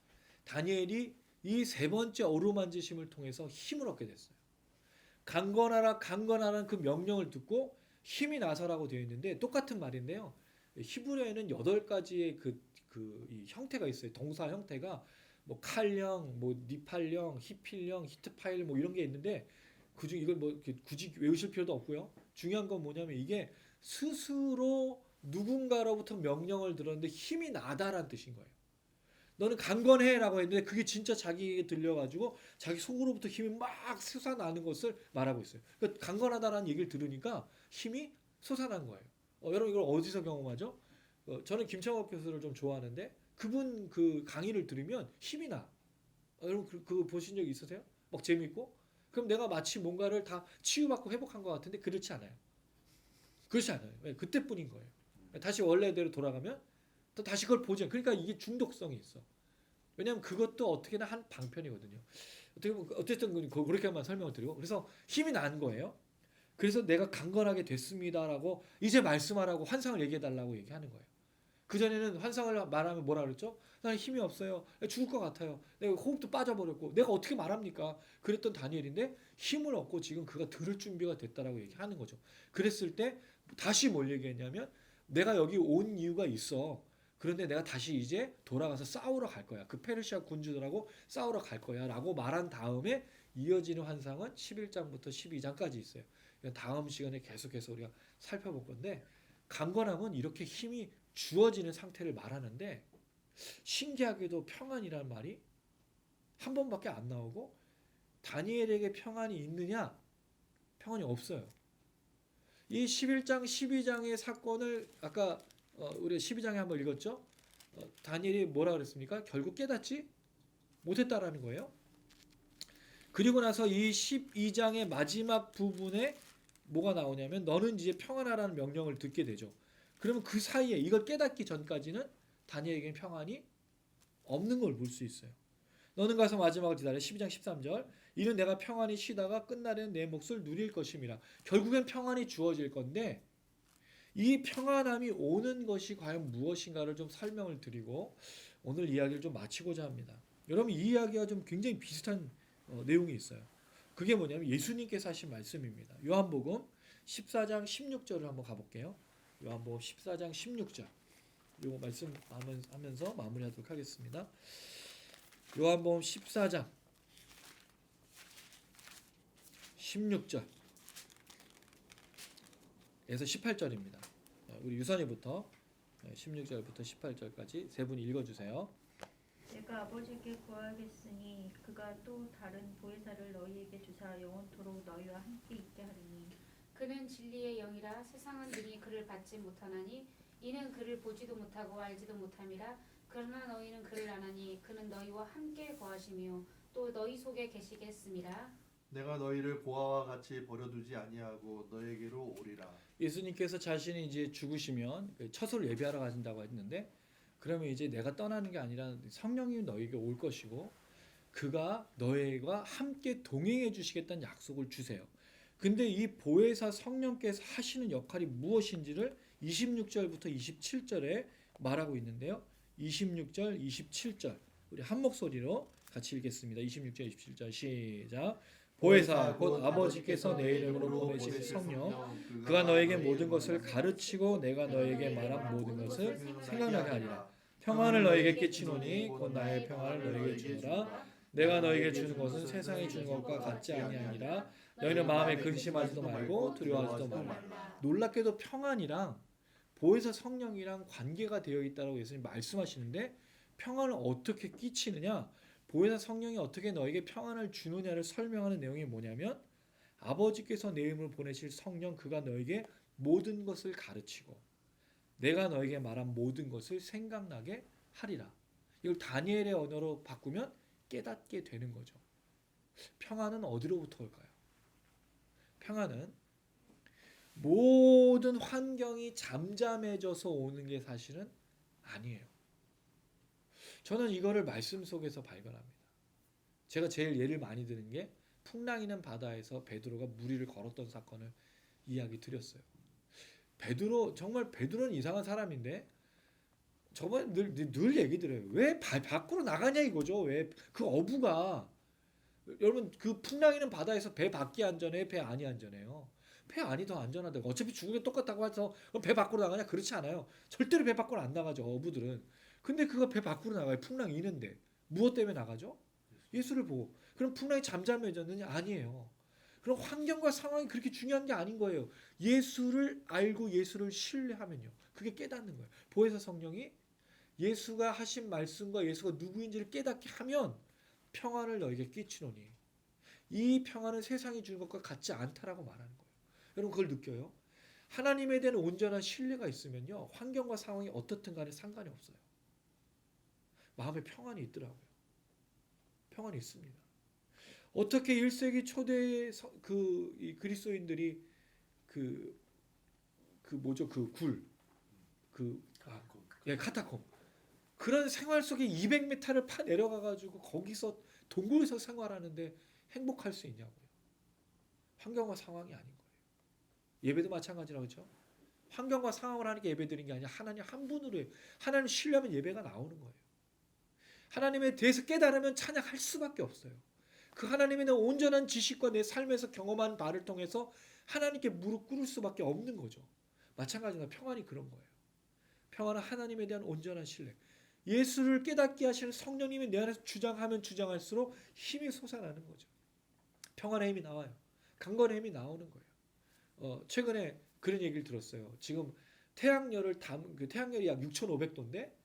다니엘이 이 세 번째 어루만지심을 통해서 힘을 얻게 됐어요. 강건하라, 강건하라는 그 명령을 듣고 힘이 나서라고 되어 있는데 똑같은 말인데요. 히브리어에는 8가지의 이 형태가 있어요. 동사 형태가 뭐 칼령, 뭐 니팔령, 히필령, 히트파일 뭐 이런 게 있는데 그중 이걸 뭐 굳이 외우실 필요도 없고요. 중요한 건 뭐냐면 이게 스스로 누군가로부터 명령을 들었는데 힘이 나다라는 뜻인 거예요. 너는 강건해라고 했는데 그게 진짜 자기에게 들려가지고 자기 속으로부터 힘이 막 솟아나는 것을 말하고 있어요. 그러니까 강건하다라는 얘기를 들으니까 힘이 솟아난 거예요. 여러분 이걸 어디서 경험하죠? 저는 김창옥 교수를 좀 좋아하는데 그분 그 강의를 들으면 힘이 나. 여러분 그거 보신 적 있으세요? 막 재밌고? 그럼 내가 마치 뭔가를 다 치유받고 회복한 것 같은데 그렇지 않아요. 그렇지 않아요. 그때뿐인 거예요. 다시 원래대로 돌아가면 또 다시 그걸 보죠. 그러니까 이게 중독성이 있어. 왜냐하면 그것도 어떻게나 한 방편이거든요. 어쨌든 그렇게만 설명을 드리고 그래서 힘이 난 거예요. 그래서 내가 강건하게 됐습니다라고 이제 말씀하라고 환상을 얘기해달라고 얘기하는 거예요. 그전에는 환상을 말하면 뭐라 그랬죠? 나는 힘이 없어요. 죽을 것 같아요. 내가 호흡도 빠져버렸고 내가 어떻게 말합니까? 그랬던 다니엘인데 힘을 얻고 지금 그가 들을 준비가 됐다라고 얘기하는 거죠. 그랬을 때 다시 뭘 얘기했냐면 내가 여기 온 이유가 있어. 그런데 내가 다시 이제 돌아가서 싸우러 갈 거야. 그 페르시아 군주들하고 싸우러 갈 거야 라고 말한 다음에 이어지는 환상은 11장부터 12장까지 있어요. 다음 시간에 계속해서 우리가 살펴볼 건데 강건함은 이렇게 힘이 주어지는 상태를 말하는데 신기하게도 평안이라는 말이 한 번밖에 안 나오고 다니엘에게 평안이 있느냐? 평안이 없어요. 이 11장 12장의 사건을 아까 우리 12장에 한번 읽었죠? 다니엘이 뭐라 그랬습니까? 결국 깨닫지 못했다라는 거예요. 그리고 나서 이 12장의 마지막 부분에 뭐가 나오냐면 너는 이제 평안하라는 명령을 듣게 되죠. 그러면 그 사이에 이걸 깨닫기 전까지는 다니엘에게는 평안이 없는 걸 볼 수 있어요. 너는 가서 마지막을 기다려. 12장 13절 이는 내가 평안히 쉬다가 끝날에는 내 몫을 누릴 것임이라. 결국엔 평안이 주어질 건데 이 평안함이 오는 것이 과연 무엇인가를 좀 설명을 드리고 오늘 이야기를 좀 마치고자 합니다. 여러분 이 이야기와 좀 굉장히 비슷한 내용이 있어요. 그게 뭐냐면 예수님께서 하신 말씀입니다. 요한복음 14장 16절을 한번 가볼게요. 요한복음 14장 16절 이거 말씀하면서 마무리하도록 하겠습니다. 요한복음 14장 16절 18절입니다. 우리 유선이부터 16절부터 18절까지 세 분이 읽어주세요. 내가 아버지께 구하겠으니 그가 또 다른 보혜사를 너희에게 주사 영원토록 너희와 함께 있게 하리니 그는 진리의 영이라 세상은 능히 그를 받지 못하나니 이는 그를 보지도 못하고 알지도 못함이라. 그러나 너희는 그를 아나니 그는 너희와 함께 거하시며 또 너희 속에 계시겠음이라. 내가 너희를 고아와 같이 버려두지 아니하고 너에게로 오리라. 예수님께서 자신이 이제 죽으시면 처소를 예비하러 가신다고 했는데, 그러면 이제 내가 떠나는 게 아니라 성령이 너에게 올 것이고 그가 너희와 함께 동행해 주시겠다는 약속을 주세요. 근데 이 보혜사 성령께서 하시는 역할이 무엇인지를 26절부터 27절에 말하고 있는데요. 26절, 27절 우리 한 목소리로 같이 읽겠습니다. 26절, 27절 시작. 보혜사 곧 아버지께서 내 이름으로 보내실 성령 그가 너에게 모든 것을 가르치고 내가 너에게 말한 모든 것을 생각나게 하리라. 평안을 너에게 끼치노니 곧 나의 평안을 너에게 주노라. 내가 너에게 주는 것은 세상이 주는 것과 같지 아니하니라. 너희는 마음에 근심하지도 말고 두려워하지도 말라. 놀랍게도 평안이랑 보혜사 성령이랑 관계가 되어 있다고 예수님 말씀하시는데, 평안을 어떻게 끼치느냐, 보혜사 성령이 어떻게 너에게 평안을 주느냐를 설명하는 내용이 뭐냐면, 아버지께서 내 이름으로 보내실 성령 그가 너에게 모든 것을 가르치고 내가 너에게 말한 모든 것을 생각나게 하리라. 이걸 다니엘의 언어로 바꾸면 깨닫게 되는 거죠. 평안은 어디로부터 올까요? 평안은 모든 환경이 잠잠해져서 오는 게 사실은 아니에요. 저는 이거를 말씀 속에서 발견합니다. 제가 제일 예를 많이 드는 게 풍랑이는 바다에서 베드로가 무리를 걸었던 사건을 이야기 드렸어요. 정말 베드로는 이상한 사람인데 저번에 늘 얘기 드려요. 왜 밖으로 나가냐 이거죠. 왜 그 어부가, 여러분 그 풍랑이는 바다에서 배 밖이 안전해, 배 안이 안전해요? 배 안이 더 안전하다고. 어차피 죽은 게 똑같다고 해서 배 밖으로 나가냐? 그렇지 않아요. 절대로 배 밖으로 안 나가죠, 어부들은. 근데 그거 배 밖으로 나가요. 풍랑이 있는데. 무엇 때문에 나가죠? 예수를 보고. 그럼 풍랑이 잠잠해졌느냐? 아니에요. 그럼 환경과 상황이 그렇게 중요한 게 아닌 거예요. 예수를 알고 예수를 신뢰하면요, 그게 깨닫는 거예요. 보혜사 성령이 예수가 하신 말씀과 예수가 누구인지를 깨닫게 하면 평안을 너에게 끼치노니 이 평안은 세상이 주는 것과 같지 않다라고 말하는 거예요. 여러분 그걸 느껴요? 하나님에 대한 온전한 신뢰가 있으면요, 환경과 상황이 어떻든 간에 상관이 없어요. 마음에 평안이 있더라고요. 평안이 있습니다. 어떻게 1세기 초대의 이 그리스도인들이 카타콤 그런 생활 속에 200m를 파 내려가 가지고 거기서 동굴에서 생활하는데 행복할 수 있냐고요. 환경과 상황이 아닌 거예요. 예배도 마찬가지라고 그렇죠. 환경과 상황을 하니까 예배 드리는 게 아니라 하나님 한 분으로 해요. 하나님 신뢰하면 예배가 나오는 거예요. 하나님에 대해서 깨달으면 찬양할 수밖에 없어요. 그 하나님에 대한 온전한 지식과 내 삶에서 경험한 바를 통해서 하나님께 무릎 꿇을 수밖에 없는 거죠. 마찬가지로 평안이 그런 거예요. 평안은 하나님에 대한 온전한 신뢰. 예수를 깨닫게 하시는 성령님이 내 안에서 주장하면 주장할수록 힘이 솟아나는 거죠. 평안의 힘이 나와요. 강건의 힘이 나오는 거예요. 최근에 그런 얘기를 들었어요. 지금 태양열이 약 6,500도인데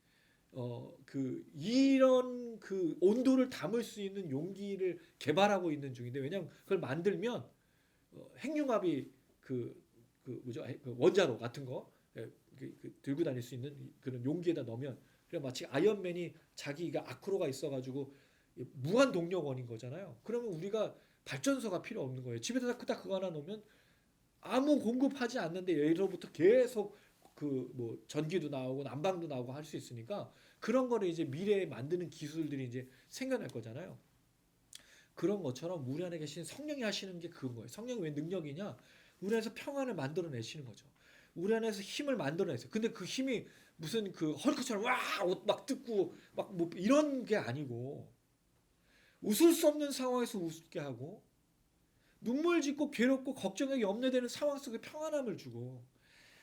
이런 온도를 담을 수 있는 용기를 개발하고 있는 중인데, 왜냐하면 그걸 만들면 핵융합이 원자로 같은 거 들고 다닐 수 있는 그런 용기에다 넣으면, 그래 마치 아이언맨이 자기가 아크로가 있어가지고 무한 동력원인 거잖아요. 그러면 우리가 발전소가 필요 없는 거예요. 집에다 그거 하나 놓으면 아무 공급하지 않는데 얘로부터 계속 전기도 나오고 난방도 나오고 할 수 있으니까 그런 거를 이제 미래에 만드는 기술들이 이제 생겨날 거잖아요. 그런 것처럼 우리 안에 계신 성령이 하시는 게 그건 거예요. 성령이 왜 능력이냐? 우리 안에서 평안을 만들어내시는 거죠. 우리 안에서 힘을 만들어내세요. 근데 그 힘이 무슨 헐크처럼 옷 막 뜯고 막 이런 게 아니고, 웃을 수 없는 상황에서 웃게 하고, 눈물 짓고 괴롭고 걱정하고 염려되는 상황 속에 평안함을 주고,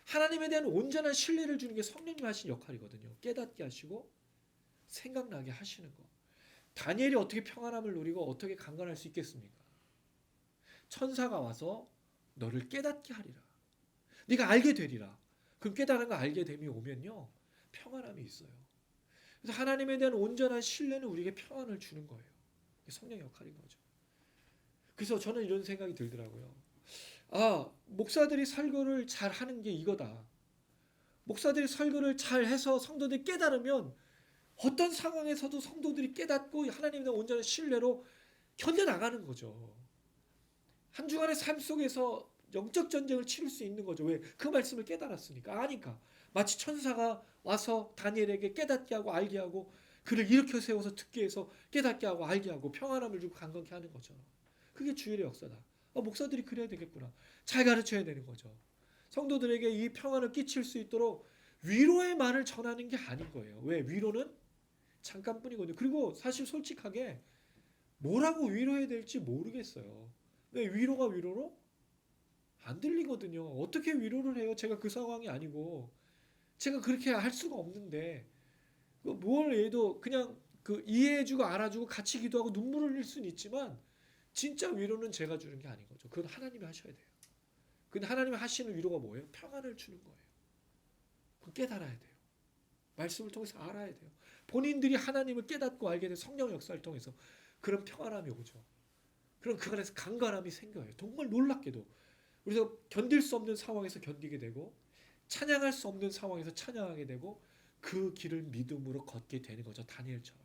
하나님에 대한 온전한 신뢰를 주는 게 성령님이 하신 역할이거든요. 깨닫게 하시고 생각나게 하시는 거. 다니엘이 어떻게 평안함을 누리고 어떻게 강건할 수 있겠습니까? 천사가 와서 너를 깨닫게 하리라. 네가 알게 되리라. 그 깨달은 거 알게 됨이 오면요, 평안함이 있어요. 그래서 하나님에 대한 온전한 신뢰는 우리에게 평안을 주는 거예요. 성령 역할인 거죠. 그래서 저는 이런 생각이 들더라고요. 목사들이 설교를 잘 하는 게 이거다. 목사들이 설교를 잘 해서 성도들이 깨달으면 어떤 상황에서도 성도들이 깨닫고 하나님에 대한 온전한 신뢰로 견뎌나가는 거죠. 한 주간의 삶 속에서 영적 전쟁을 치를 수 있는 거죠. 왜? 그 말씀을 깨달았으니까. 아니까. 마치 천사가 와서 다니엘에게 깨닫게 하고 알게 하고 그를 일으켜 세워서 듣게 해서 깨닫게 하고 알게 하고 평안함을 주고 강건케 하는 거죠. 그게 주일의 역사다. 목사들이 그래야 되겠구나. 잘 가르쳐야 되는 거죠. 성도들에게 이 평안을 끼칠 수 있도록 위로의 말을 전하는 게 아닌 거예요. 왜? 위로는 잠깐뿐이거든요. 그리고 사실 솔직하게 뭐라고 위로해야 될지 모르겠어요. 왜? 위로가 위로로 안 들리거든요. 어떻게 위로를 해요? 제가 그 상황이 아니고 제가 그렇게 할 수가 없는데 뭘 해도 그냥 그 이해해주고 알아주고 같이 기도하고 눈물을 흘릴 수는 있지만 진짜 위로는 제가 주는 게 아닌 거죠. 그건 하나님이 하셔야 돼요. 근데 하나님이 하시는 위로가 뭐예요? 평안을 주는 거예요. 그건 깨달아야 돼요. 말씀을 통해서 알아야 돼요. 본인들이 하나님을 깨닫고 알게 된 성령 역사를 통해서 그런 평안함이 오죠. 그럼 그 안에서 강건함이 생겨요. 정말 놀랍게도. 그래서 견딜 수 없는 상황에서 견디게 되고 찬양할 수 없는 상황에서 찬양하게 되고 그 길을 믿음으로 걷게 되는 거죠. 다니엘처럼.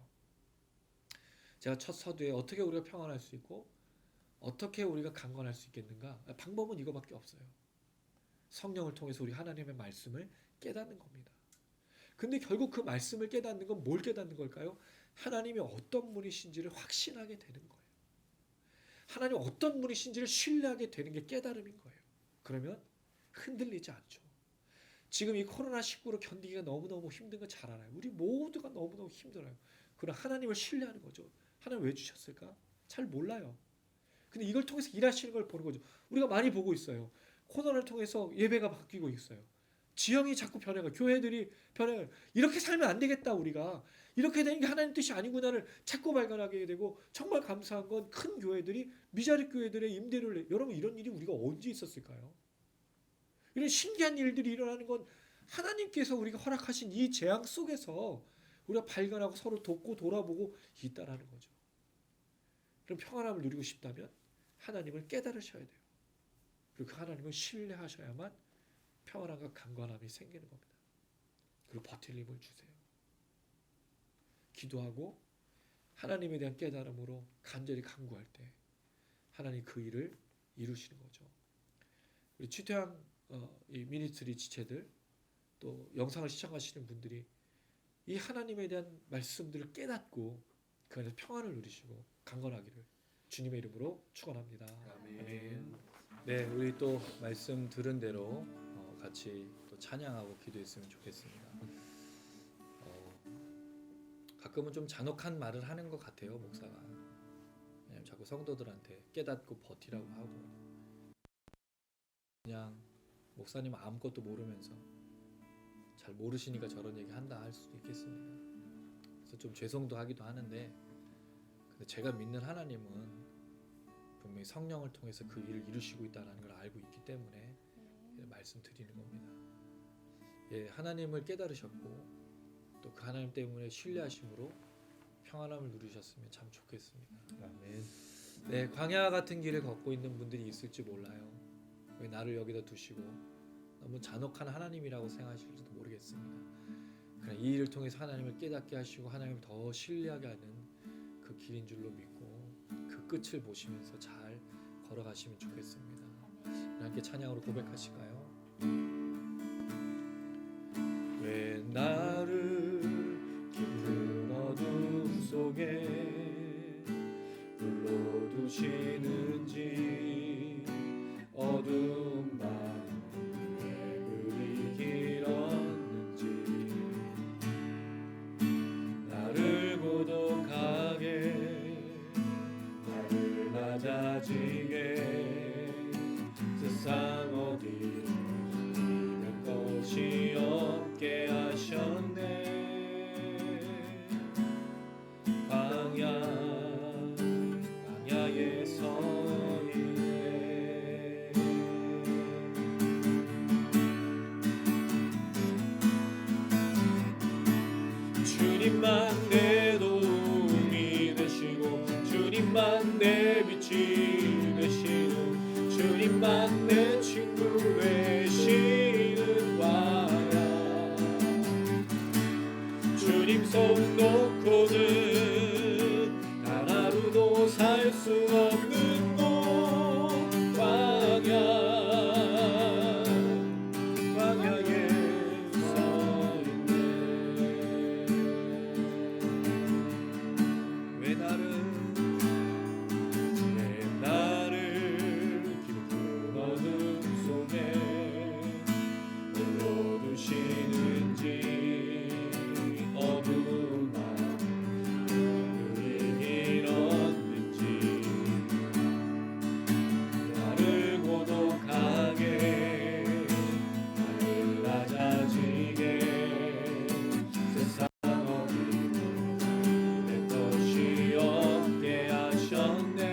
제가 첫 서두에 어떻게 우리가 평안할 수 있고 어떻게 우리가 강건할 수 있겠는가? 방법은 이거밖에 없어요. 성령을 통해서 우리 하나님의 말씀을 깨닫는 겁니다. 근데 결국 그 말씀을 깨닫는 건 뭘 깨닫는 걸까요? 하나님이 어떤 분이신지를 확신하게 되는 거예요. 하나님 어떤 분이신지를 신뢰하게 되는 게 깨달음인 거예요. 그러면 흔들리지 않죠. 지금 이 코로나19로 견디기가 너무너무 힘든 거 잘 알아요. 우리 모두가 너무너무 힘들어요. 그러나 하나님을 신뢰하는 거죠. 하나님 왜 주셨을까? 잘 몰라요. 근데 이걸 통해서 일하시는 걸 보는 거죠. 우리가 많이 보고 있어요. 코로나를 통해서 예배가 바뀌고 있어요. 지형이 자꾸 변해가, 교회들이 변해가. 이렇게 살면 안 되겠다. 우리가 이렇게 되는 게 하나님 뜻이 아니구나를 자꾸 발견하게 되고, 정말 감사한 건 큰 교회들이 미자립 교회들의 임대료를 여러분, 이런 일이 우리가 언제 있었을까요? 이런 신기한 일들이 일어나는 건 하나님께서 우리가 허락하신 이 재앙 속에서 우리가 발견하고 서로 돕고 돌아보고 있다라는 거죠. 그럼 평안함을 누리고 싶다면 하나님을 깨달으셔야 돼요. 그리고 그 하나님을 신뢰하셔야만 평안함과 강건함이 생기는 겁니다. 그리고 버틸 힘을 주세요. 기도하고 하나님에 대한 깨달음으로 간절히 간구할 때 하나님 그 일을 이루시는 거죠. 우리 취태양 이 미니스트리 지체들, 또 영상을 시청하시는 분들이 이 하나님에 대한 말씀들을 깨닫고 그 안에서 평안을 누리시고 강건하기를 주님의 이름으로 축원합니다. 아멘. 네, 우리 또 말씀 들은 대로 같이 또 찬양하고 기도했으면 좋겠습니다. 가끔은 좀 잔혹한 말을 하는 것 같아요, 목사가. 왜냐면 자꾸 성도들한테 깨닫고 버티라고 하고, 그냥 목사님 아무것도 모르면서 잘 모르시니까 저런 얘기 한다 할 수도 있겠습니다. 그래서 좀 죄송도 하기도 하는데, 근데 제가 믿는 하나님은 분명히 성령을 통해서 그 일을 이루시고 있다는 걸 알고 있기 때문에 말씀드리는 겁니다. 예, 하나님을 깨달으셨고 또 그 하나님 때문에 신뢰하심으로 평안함을 누리셨으면 참 좋겠습니다. 아멘. 네, 광야 같은 길을 걷고 있는 분들이 있을지 몰라요. 왜 나를 여기다 두시고 너무 잔혹한 하나님이라고 생각하실지도 모르겠습니다. 그러나 이 일을 통해서 하나님을 깨닫게 하시고 하나님을 더 신뢰하게 하는 그 길인 줄로 믿고 그 끝을 보시면서 잘 걸어가시면 좋겠습니다. 함께 찬양으로 고백하실까요? 왜 나를 깊은 어둠 속에 불러두시는지, 어두운 밤 왜 그리 길었는지, 나를 고독하게 나를 낮아지게 세상 어디로 잃을 것이 없게 하셨네. 광야에서 되시는 주님만 내 친구 되시는 광야 주님 손 놓고는 단 하루도 살 수 없는 곳 광야에 서 있네 왜 나를 깊은 어둠 속에 올려두시는지 어두운 밤 눈이 길었는지 나를 고독하게 나를 낮아지게 세상 어디도 내 것이 없게 하셨네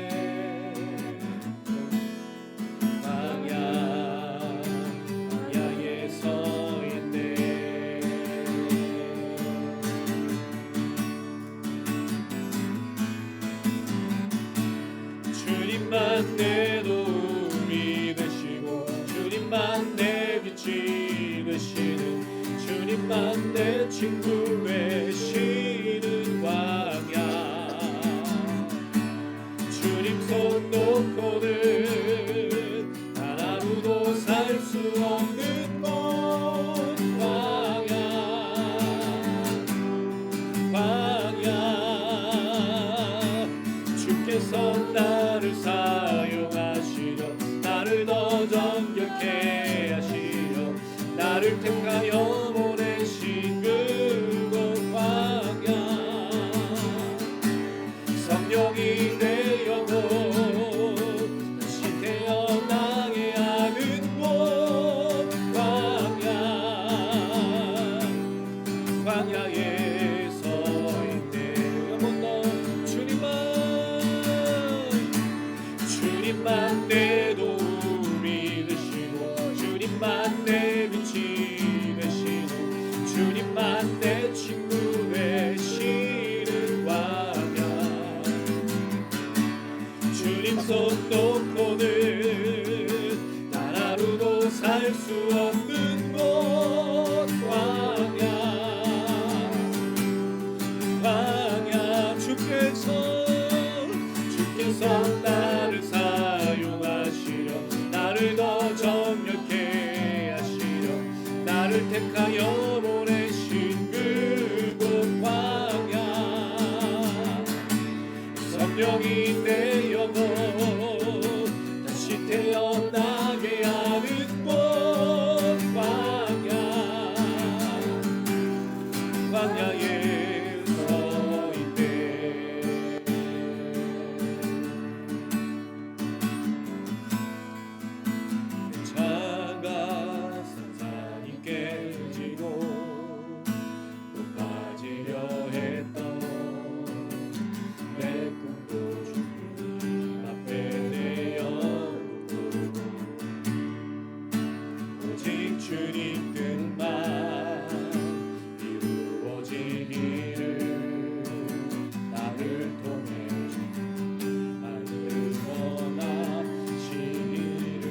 광야에 서 있네 주님만 내 도움이 되시고 주님만 내 빛이 되시는 주님만 내 친구 되시는 광야 주님 손 놓고는 단 하루도 살 수 없는 곳 광야 주께서 나를 사용하시려 나를 더 정결케 하시려 나를 택하여 보내신 그곳 광야 성령이 내 영혼 다시 태어나게 하는 곳 광야에 서 있네 한 번 더 주님만 내 도움이 되시고 주님만 내 빛이 되시고 주님만 내 친구 되시는 광야 주님 손 놓고는 단 하루도 살 수 없는 곳 광야 주께서 나를 사용하시려 나를 더 정결케 하시려 나를 택하여 보내신 그곳 광야 성령이 내 영혼 다시 태어나게 하는 곳 광야에 서 있네 차가 산산이 깨지고 높아지려 했던 내 꿈도 주님 앞에 내어놓고 오직 주님 뜻만 이루어지기를 나를 통해 하늘 원하시기를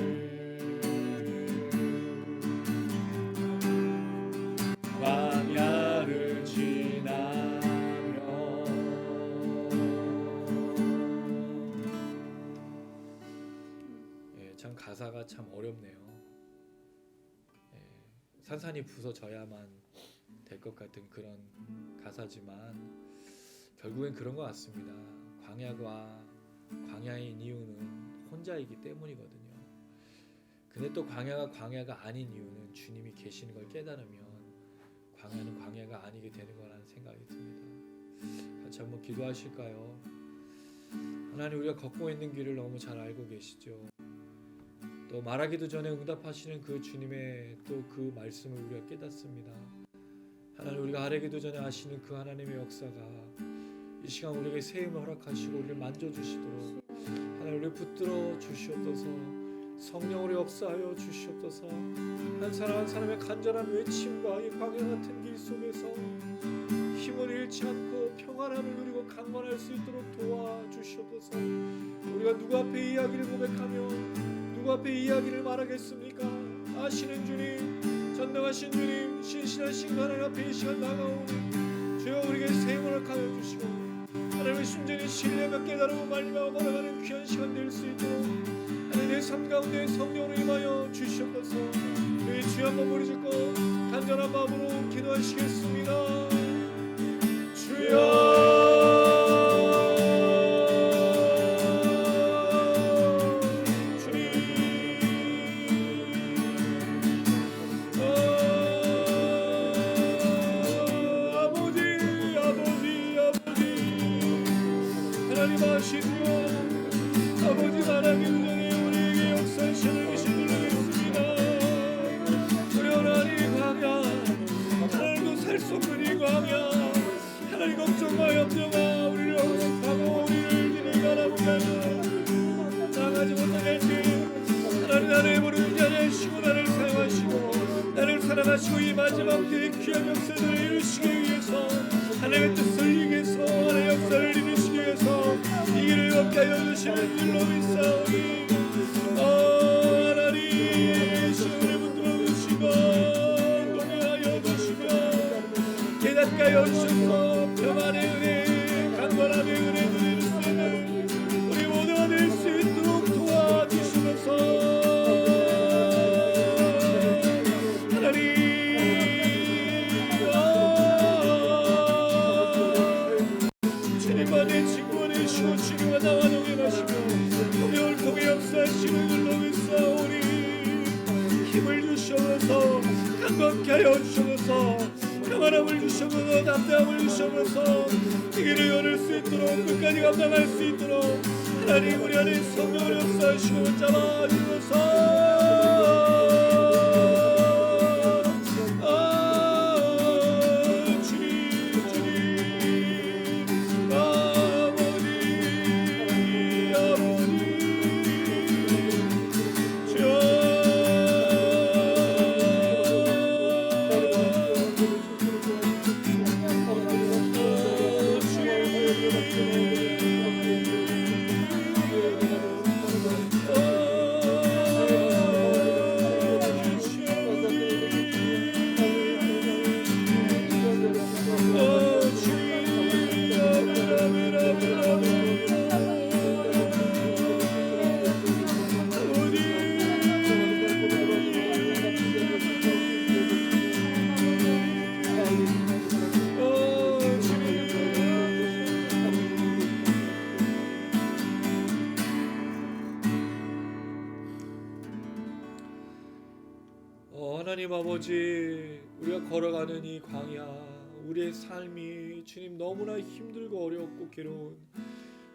광야를 지나며 참 가사가 참 어렵네요. 산산이 부서져야만 될 것 같은 그런 가사지만 결국엔 그런 것 같습니다. 광야인 이유는 혼자이기 때문이거든요. 근데 또 광야가 아닌 이유는 주님이 계시는 걸 깨달으면 광야는 광야가 아니게 되는 거라는 생각이 듭니다. 같이 한번 기도하실까요? 하나님, 우리가 걷고 있는 길을 너무 잘 알고 계시죠. 또 말하기도 전에 응답하시는 그 주님의 또 그 말씀을 우리가 깨닫습니다. 하나님, 우리가 아뢰기도 전에 하시는 그 하나님의 역사가 이 시간 우리에게 새 힘을 허락하시고 우리를 만져주시도록 하나님 우리를 붙들어 주시옵소서. 성령으로 역사하여 주시옵소서. 한 사람 한 사람의 간절한 외침과 이 광야 같은 길 속에서 힘을 잃지 않고 평안함을 누리고 강건할 수 있도록 도와주시옵소서. 우리가 누구 앞에 이야기를 고백하며 누구 앞에 이야기를 말하겠습니까? 아시는 주님, 전능하신 주님, 신실하신 하나님 앞에 이 시간 나가오니 주여 우리에게 세임을 허락하여 주시고 하나님의 순전히 신뢰하며 깨달음을 말미암아 걸어가는 귀한 시간 될 수 있도록 하나님 내 삶 가운데 성령으로 임하여 주시옵소서. 우리 주여 한번 부르짖고 간절한 마음으로 기도하시겠습니다. 주여 아버지 하나님 은혜에 우리에게 역사하시는 것을 누리겠습니다. 우리 하나님 광야 하나님도 살 수 없는 이 광야 하나님 걱정과 염려가 우리를 억압하고 우리를 진행하라고 하는 나가지 못할 때 하나님 나를 부르는 자를 시고 나를 사용하시고 나를 사랑하시고 이 마지막 때의 귀한 역사들을 이루시기 위해서 하나님의 뜻을 위해서 하나님의 역사를 이루시기 위해서 이 길을 걷게 하여 주시는 줄로 믿사오니 하나님 시간을 붙들어 주시고 동행하여 주시며 깨닫게 하여 주셔서 평안의 은혜 강건함의 은혜 누릴 수 있는 우리 모두가 될 수 있도록 도와주시면서 하나님 주님만의 직분이 시고 주님과 나와 동행하시며 우리를 통해 역사하시는 줄로 믿사오니 힘을 주셔서 강건케 하여 주셔서 평안함을 주셔서 담대함을 주셔서 이 길을 열을 수 있도록 끝까지 감당할 수 있도록 하나님 우리 안에 성령을 역사하시고 잡아주셔서 하나님 아버지 우리가 걸어가는 이 광야 우리의 삶이 주님 너무나 힘들고 어렵고 괴로운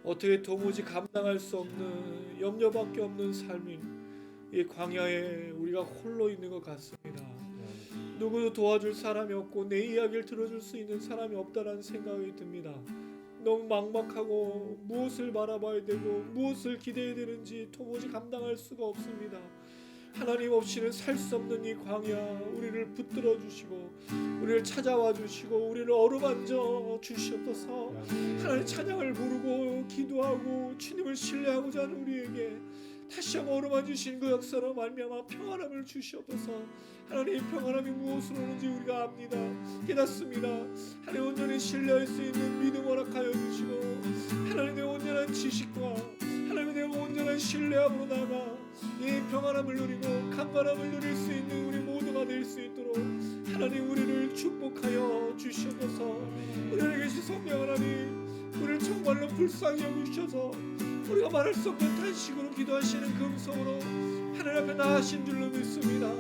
어떻게 도무지 감당할 수 없는 염려밖에 없는 삶인 이 광야에 우리가 홀로 있는 것 같습니다. 누구도 도와줄 사람이 없고 내 이야기를 들어줄 수 있는 사람이 없다라는 생각이 듭니다. 너무 막막하고 무엇을 바라봐야 되고 무엇을 기대해야 되는지 도무지 감당할 수가 없습니다. 하나님 없이는 살 수 없는 이 광야 우리를 붙들어 주시고 우리를 찾아와 주시고 우리를 어루만져 주시옵소서. 하나님 찬양을 부르고 기도하고 주님을 신뢰하고자 하는 우리에게 다시 한번 어루만지신 그 역사로 말미암아 평안함을 주시옵소서. 하나님 평안함이 무엇으로 오는지 우리가 압니다. 깨닫습니다. 하나님 온전히 신뢰할 수 있는 믿음 허락하여 주시고 하나님의 온전한 지식과 하나님의 온전한 신뢰함으로 나가 이 평안함을 누리고 강건함을 누릴 수 있는 우리 모두가 될 수 있도록 하나님 우리를 축복하여 주시옵소서. 우리 안에 계신 성령 하나님 우리를 정말로 불쌍히 여기셔서 우리가 말할 수 없는 탄식으로 기도하시는 그 음성으로 하나님 앞에 나아신 줄로 믿습니다.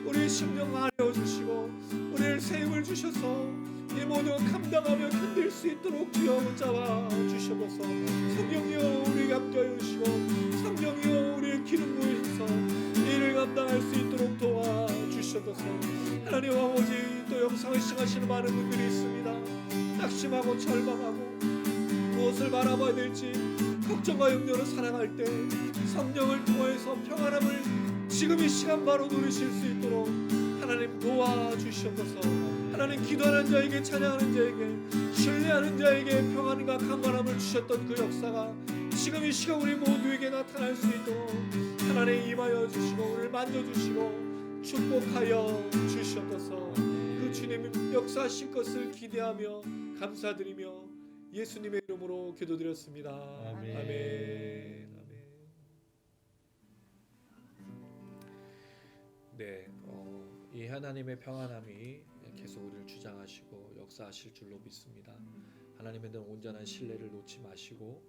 우리의 심령 알려주시고 우리를 새 힘을 주셔서 이 모든 감당하며 견딜 수 있도록 주여 붙잡아 주셔서 성령이여 우리에게 함께하여 주시고 성령이여 우리의 기름 부으셔서 이를 감당할 수 있도록 도와주셔서 하나님 아버지 또 영상을 시청하시는 많은 분들이 있습니다. 낙심하고 절망하고 무엇을 바라봐야 될지 걱정과 염려로 살아갈 때 성령을 통해서 평안함을 지금 이 시간 바로 누리실 수 있도록 하나님 도와주시옵소서. 하나님 기도하는 자에게, 찬양하는 자에게, 신뢰하는 자에게 평안과 강건함을 주셨던 그 역사가 지금 이 시간 우리 모두에게 나타날 수 있도록 하나님 임하여 주시고 우리를 만져주시고 축복하여 주시옵소서. 그 주님 역사하신 것을 기대하며 감사드리며 예수님의 이름으로 기도드렸습니다. 아멘. 아멘. 네, 이 하나님의 평안함이 계속 우리를 주장하시고 역사하실 줄로 믿습니다. 하나님에 대한 온전한 신뢰를 놓지 마시고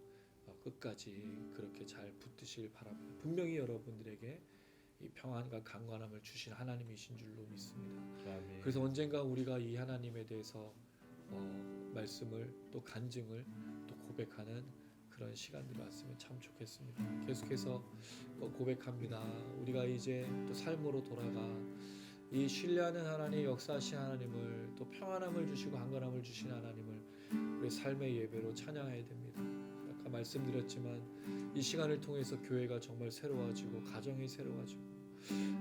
끝까지 그렇게 잘 붙드시길 바랍니다. 분명히 여러분들에게 이 평안과 강건함을 주신 하나님이신 줄로 믿습니다. 아멘. 그래서 언젠가 우리가 이 하나님에 대해서 말씀을 또 간증을 또 고백하는 그런 시간들이 왔으면 참 좋겠습니다. 계속해서 고백합니다. 우리가 이제 또 삶으로 돌아가 이 신뢰하는 하나님, 역사하신 하나님을, 또 평안함을 주시고 강건함을 주신 하나님을 우리 삶의 예배로 찬양해야 됩니다. 아까 말씀드렸지만 이 시간을 통해서 교회가 정말 새로워지고 가정이 새로워지고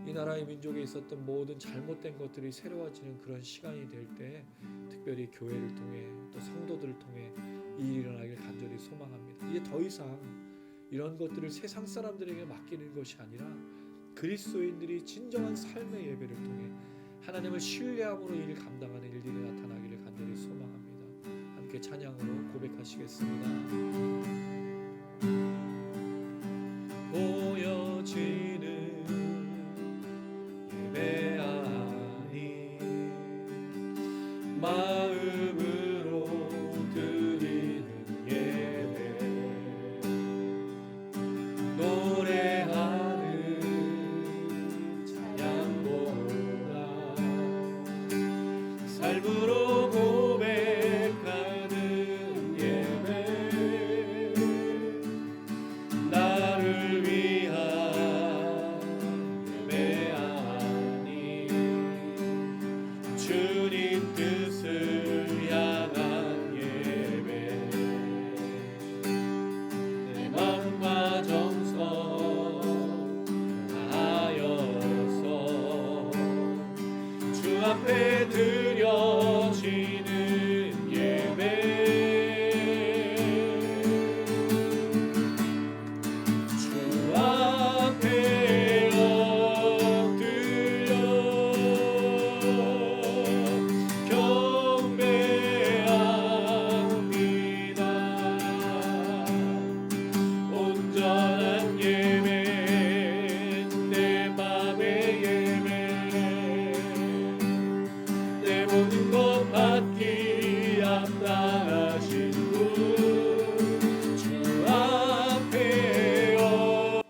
이 나라의 민족에 있었던 모든 잘못된 것들이 새로워지는 그런 시간이 될 때 특별히 교회를 통해 또 성도들을 통해 이 일이 일어나길 간절히 소망합니다. 이제 더 이상 이런 것들을 세상 사람들에게 맡기는 것이 아니라 그리스도인들이 진정한 삶의 예배를 통해 하나님을 신뢰함으로 이 일을 감당하는 일들이 나타나기를 간절히 소망합니다. 함께 찬양으로 고백하시겠습니다. 보여지는 예배 아니 마음으로 드리는 예배 노래하는 찬양보다 삶으로 고백하는 예배 나를 위한 예배하니 주님 뜻을 향한 예배 내 맘과 정성 다하여서 주 앞에 드려지는 예배 주 앞에 엎드려 경배합니다. 온전한 예배 내 맘의 예배 내 모든 것 받기 합당하신 주 앞에 엎드려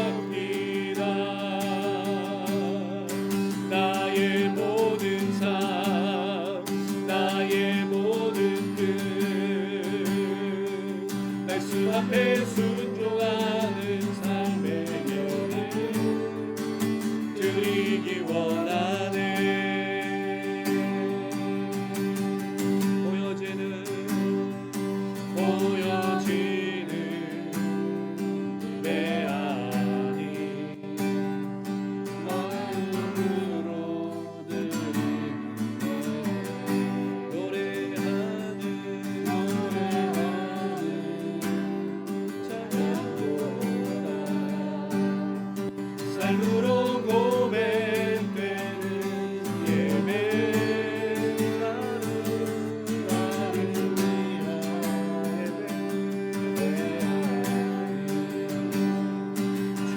예배합니다. 나의 모든 삶 나의 모든 뜻 말씀 앞에 순종하는 삶의 예배 드리기 원하네. 보여지는 예배 아니 마음으로 드리는 노래하는 찬양보다 삶으로 고백되는 예배 나를 위한 예배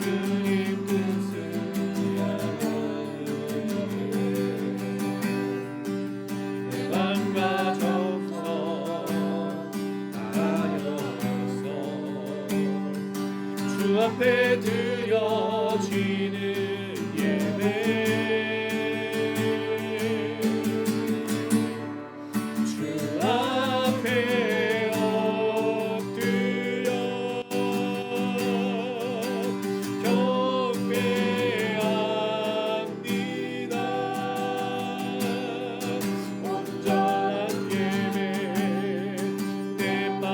주님 뜻을 향한 내 맘과 정성 다하여서 주 앞에 드려지는 예배 주 앞에 엎드려 경배합니다. 온전한 예배 내 맘의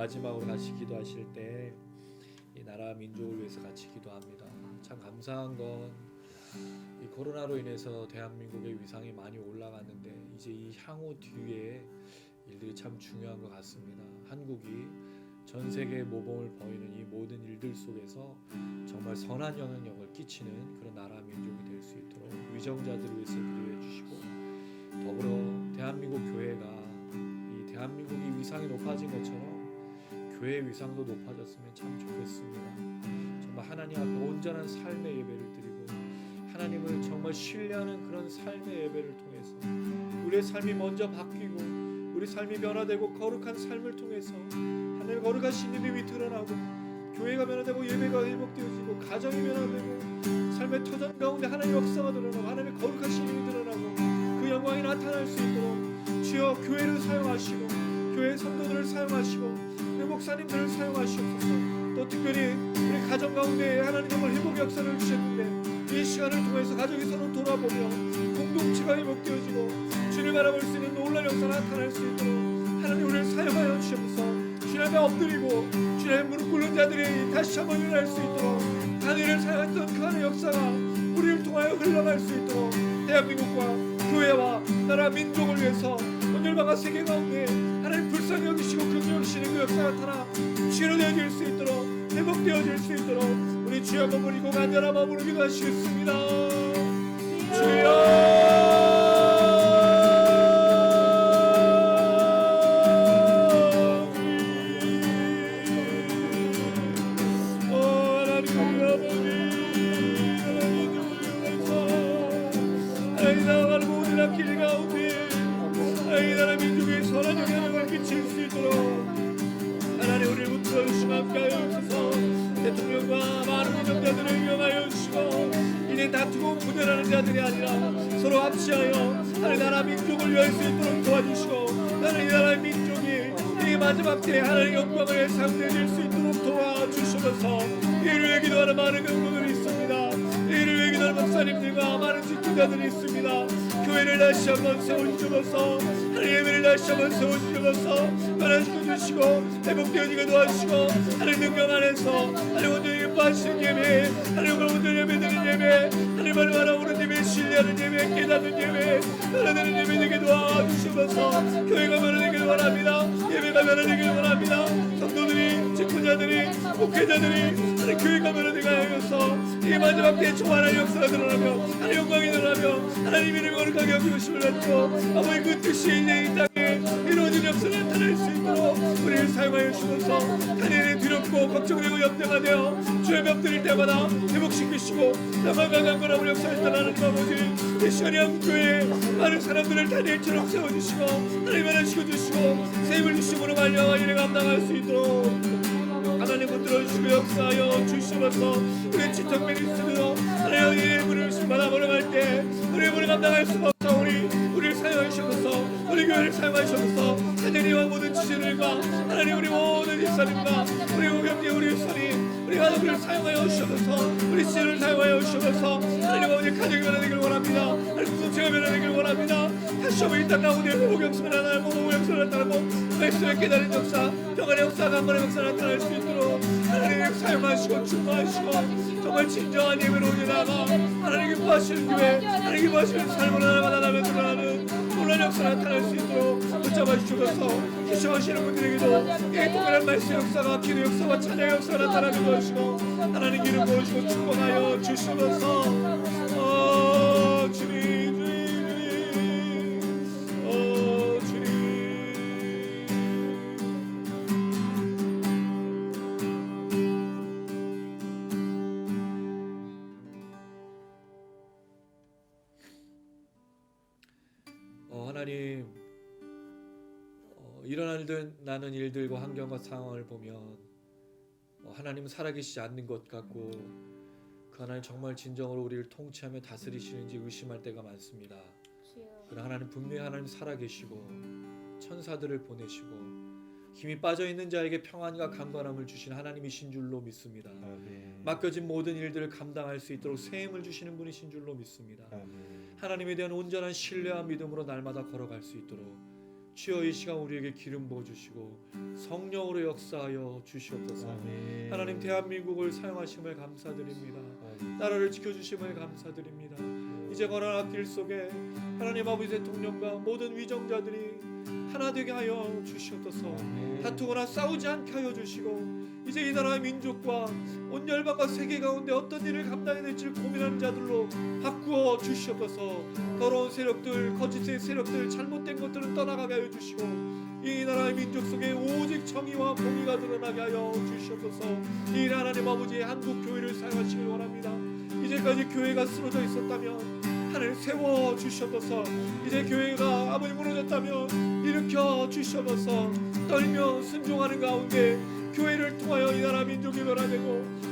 마지막으로 같이 기도하실 때 이 나라 민족을 위해서 같이 기도합니다. 참 감사한 건 이 코로나로 인해서 대한민국의 위상이 많이 올라갔는데 이제 이 향후 뒤에 일들이 참 중요한 것 같습니다. 한국이 전 세계에 모범을 보이는 이 모든 일들 속에서 정말 선한 영향력을 끼치는 그런 나라 민족이 될 수 있도록 위정자들을 위해서 기도해 주시고, 더불어 대한민국 교회가 이 대한민국이 위상이 높아진 것처럼 교회의 위상도 높아졌으면 참 좋겠습니다. 정말 하나님 앞에 온전한 삶의 예배를 드리고 하나님을 정말 신뢰하는 그런 삶의 예배를 통해서 우리의 삶이 먼저 바뀌고 우리 삶이 변화되고 거룩한 삶을 통해서 하나님의 거룩하신 이름이 드러나고 교회가 변화되고 예배가 회복되어지고 가정이 변화되고 삶의 터전 가운데 하나님의 역사가 드러나고 하나님의 거룩하신 이름이 드러나고 그 영광이 나타날 수 있도록 주여 교회를 사용하시고 교회 성도들을 사용하시고 우리 목사님들을 사용하시옵소서. 또 특별히 우리 가정 가운데 하나님 정말 회복 역사를 주셨는데 이 시간을 통해서 가족이 서로 돌아보며 공동체가 회복되어지고 주를 바라볼 수 있는 놀라운 역사가 나타날 수 있도록 하나님 우리를 사용하여 주셔서 주님 앞에 엎드리고 주님 앞에 무릎 꿇는 자들이 다시 한번 일어날 수 있도록 하늘을 사용했던 그 하나의 역사가 우리를 통하여 흘러갈 수 있도록 대한민국과 교회와 나라 민족을 위해서 온 열방과 세계 가운데 하나님 불쌍히 여기시고 긍휼하시는 그 역사가 나타나 치료되어질 수 있도록 회복되어질 수 있도록 우리 주여 한번 부리고 간절한 마음으로 기도하시겠습니다. 하나님 우리를 붙들어주시고 함께하여 주셔서 대통령과 많은 운명자들을 명하여 주시고 이제 다투고 분열하는 자들이 아니라 서로 합치하여 하나님 나라 민족을 위할 수 있도록 도와주시고 하나님 나라의 민족이 이 마지막 때에 하나님의 영광을 상대해질 수 있도록 도와주시면서 이를 위해 기도하는 많은 경도들이 있습니다. 이를 위해 기도하는 목사님들과 많은 지도자들이 있습니다. 교회를 다시 한번 세워주셔서 하나님 예배를 다시 한번 세워주셔서 변화시켜주시고 회복되어지게 도와주시고 하나님 능력 안에서 하나님 온전히 기뻐하시는 예배 하나님 온전히 예배드리는 예배 하나님 얼마나 오는 예배 신뢰하는 예배 깨닫는 예배 변화되는 예배 되게 도와주시면서 교회가 변화되기를 원합니다. 예배가 변화되기를 원합니다. 성도들이 직분자들이 목회자들이 하나님 교회가 변화되게 하여서 이 마지막 때에 총알한 역사가 드러나며 하나님 영광이 드러나며 하나님 이름을 거룩하게 여기심을 받고 아버지 그 뜻이 이제 이 땅에 이루어진 역사가 나타날 수 있도록 우리를 사용하여 주셔서 하나님의 두렵고 걱정되고 염려가 되어 주의 벽들일 때마다 회복시키시고 나만 강건함을 역사했던 하나님 아버지 이 시간에 한국교회에 많은 사람들을 다니엘처럼 세워주시고 하나님 하나 시켜주시고 세임을 주심으로 말미암아 일을 감당할 수 있도록 하나님 붙들어주시고 역사하여 주시면서 우리 지통 미니스트로 하나님의 문을 받아보려갈 때 우리의 문을 감당할 수가 없어 우리를 사용하셔서 우리 교회를 사용하셔서 하나님과 모든 지체들과 하나님 우리 모든 일사님과 우리 우경제 우리 선이 우리 가족들을 사용하여 주셔서 우리 씨를 사용하여 주셔서 하나님 아버지 가정이 변화되기를 원합니다. 하나님 공동체가 변화되기를 원합니다. 다시 한번 이 땅 가운데 회복 역사가 나타나고 모범 역사가 나타나고 말씀의 깨달은 역사 평안의 역사 강건의 역사 나타날 수 있도록 하나님 사용하시고 축복하시고 정말 진정한 예배로 올려나가 하나님 기뻐하시는 교회 하나님 기뻐하시는 삶을 하나마다 나며 드러나는 놀라운 역사 나타날 수 있도록 붙잡아 주셔서 기도하시는 분들에게도 이 특별한 말씀 역사가 기도 역사와 찬양 역사가 나타나는 것이고 하나님 이름 보여주고 축복하여 주시면서 주님 하나님 일어나는 일들과 환경과 상황을 보면 하나님은 살아계시지 않는 것 같고 그 하나님 정말 진정으로 우리를 통치하며 다스리시는지 의심할 때가 많습니다. 그러나 하나님 분명히 하나님 살아계시고 천사들을 보내시고 힘이 빠져있는 자에게 평안과 강건함을 주신 하나님이신 줄로 믿습니다. 맡겨진 모든 일들을 감당할 수 있도록 새 힘을 주시는 분이신 줄로 믿습니다. 하나님에 대한 온전한 신뢰와 믿음으로 날마다 걸어갈 수 있도록 주여 이 시간 우리에게 기름 부어주시고 성령으로 역사하여 주시옵소서. 아멘. 하나님 대한민국을 사용하심을 감사드립니다. 나라를 지켜주심을 감사드립니다. 이제 걸어간 앞길 속에 하나님 아버지 대통령과 모든 위정자들이 하나 되게 하여 주시옵소서. 다투거나 싸우지 않게 하여 주시고 이제 이 나라의 민족과 온 열방과 세계 가운데 어떤 일을 감당해야 될지 고민하는 자들로 바꾸어 주시옵소서. 더러운 세력들, 거짓의 세력들, 잘못된 것들을 떠나가게 하여 주시고 이 나라의 민족 속에 오직 정의와 공의가 드러나게 하여 주시옵소서. 이 하나님 아버지 한국 교회를 사용하시길 원합니다. 이제까지 교회가 쓰러져 있었다면 하나님 세워 주시옵소서. 이제 교회가 아버지 무너졌다면 일으켜 주시옵소서. 떨며 순종하는 가운데 교회를 통하여 이 나라 민족이 변화되고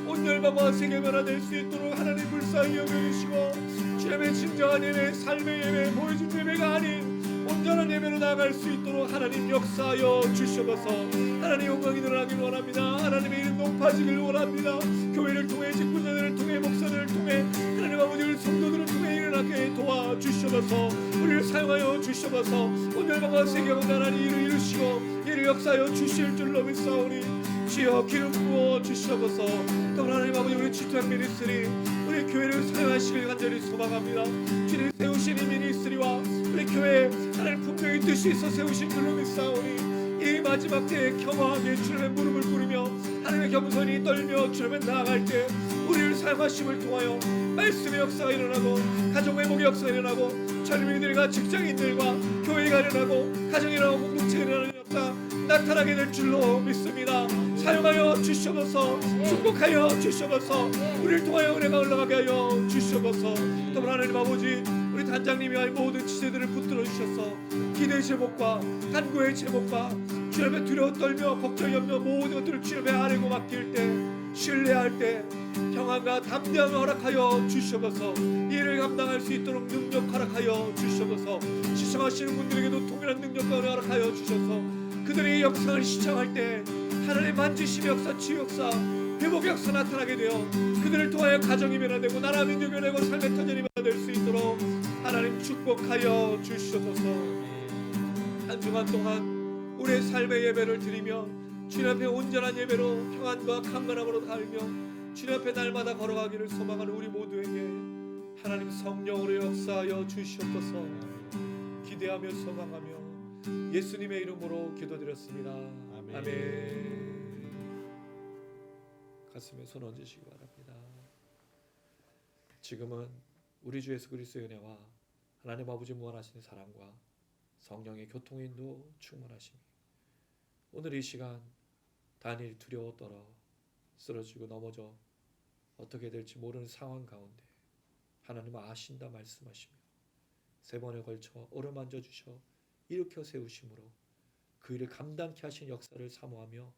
온 열방과 세계 변화될 수 있도록 하나님 불쌍히 여겨주시고 주님의 진정한 예배, 삶의 예배, 보여준 예배가 아닌 온전한 예배로 나아갈 수 있도록 하나님 역사하여 주시옵소서. 하나님 영광이 드러나길 원합니다. 하나님의 이름 높아지길 원합니다. 교회를 통해 직분자들을 통해 목사들을 통해 하나님 아버지를 성도들을 통해 일어나게 도와주시옵소서. 우리를 사용하여 주시옵소서. 온 열방과 세계 가운데 하나님 일을 이루시고 이를 역사하여 주실 줄로 믿사오니 주여 기름 부어 주시옵소서. 또 하나님 아버지 우리 G2M 미니스트리 우리 교회를 사용하시길 간절히 소망합니다. 주님 세우신 이 미니스트리와 우리 교회 하나님 분명히 뜻이 있어 세우신 줄로 믿사오니 이 마지막 때에 겸허하게 주님의 무릎을 꿇으며 하나님의 겸손히 떨며 주님의 나아갈 때 우리를 사용하심을 통하여 말씀의 역사가 일어나고 가정 회복의 역사가 일어나고 젊은이들과 직장인들과 교회가 일어나고 가정이 일어나고 공동체가 일어나는 역사 나타나게 될 줄로 믿습니다. 사용하여 주시옵소서. 축복하여 주시옵소서. 우리를 통하여 은혜가 올라가게 하여 주시옵소서. 또 하나님 아버지 우리 단장님이 모든 지체들을 붙들어 주셔서 기대의 제목과 간구의 제목과 주님의 두려워 떨며 걱정 염려 모든 것들을 주님의 아뢰고 맡길 때 신뢰할 때 평안과 담대함을 허락하여 주시옵소서. 이를 감당할 수 있도록 능력 허락하여 주시옵소서. 시청하시는 분들에게도 동일한 능력과 은혜 허락하여 주셔서 그들의 역사를 시청할 때 하나님 만지심의 역사, 치유 역사, 회복 역사 나타나게 되어 그들을 통하여 가정이 변화되고 나라 민족이 변화되고 삶의 터전이 변화될 수 있도록 하나님 축복하여 주시옵소서. 한 주간 동안 우리의 삶의 예배를 드리며 주님 앞에 온전한 예배로 평안과 강건함으로 달며 주님 앞에 날마다 걸어가기를 소망하는 우리 모두에게 하나님 성령으로 역사하여 주시옵소서. 기대하며 소망하며 예수님의 이름으로 기도드렸습니다. 아멘. 가슴에 손 얹으시기 바랍니다. 지금은 우리 주 예수 그리스도의 은혜와 하나님 아버지 무한하신 사랑과 성령의 교통인도 충만하심이 오늘 이 시간 다니엘이 두려워 떨어 쓰러지고 넘어져 어떻게 될지 모르는 상황 가운데 하나님은 아신다 말씀하시며 3번에 걸쳐 어루만져 주셔 일으켜 세우심으로 그 일을 감당케 하신 역사를 사모하며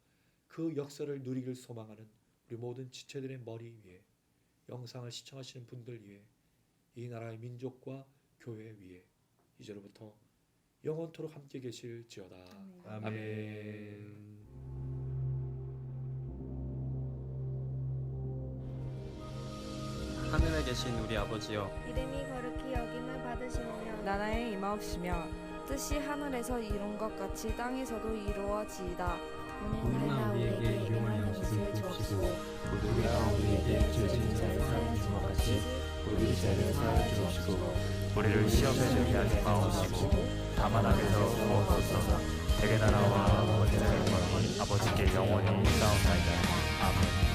그 역사를 누리길 소망하는 우리 모든 지체들의 머리 위에 영상을 시청하시는 분들 위에 이 나라의 민족과 교회 위에 이제로부터 영원토록 함께 계실지어다. 아멘. 하늘에 계신 우리 아버지여 이름이 거룩히 여김을 받으시오며 나라에 임하옵시며 뜻이 하늘에서 이룬 것 같이 땅에서도 이루어지이다. 오늘날 우리에게 일용할 것을 주옵시고 우리가 우리에게 죄진 자를 사하여 준 것 같이 우리 죄를 사하여 주옵시고 우리를 시험에 들게 하지 마옵시고 다만 악에서 구하옵소서. 대개 나라와 원죄와 영광이 아버지께 영원히 있사옵나이다. 아멘.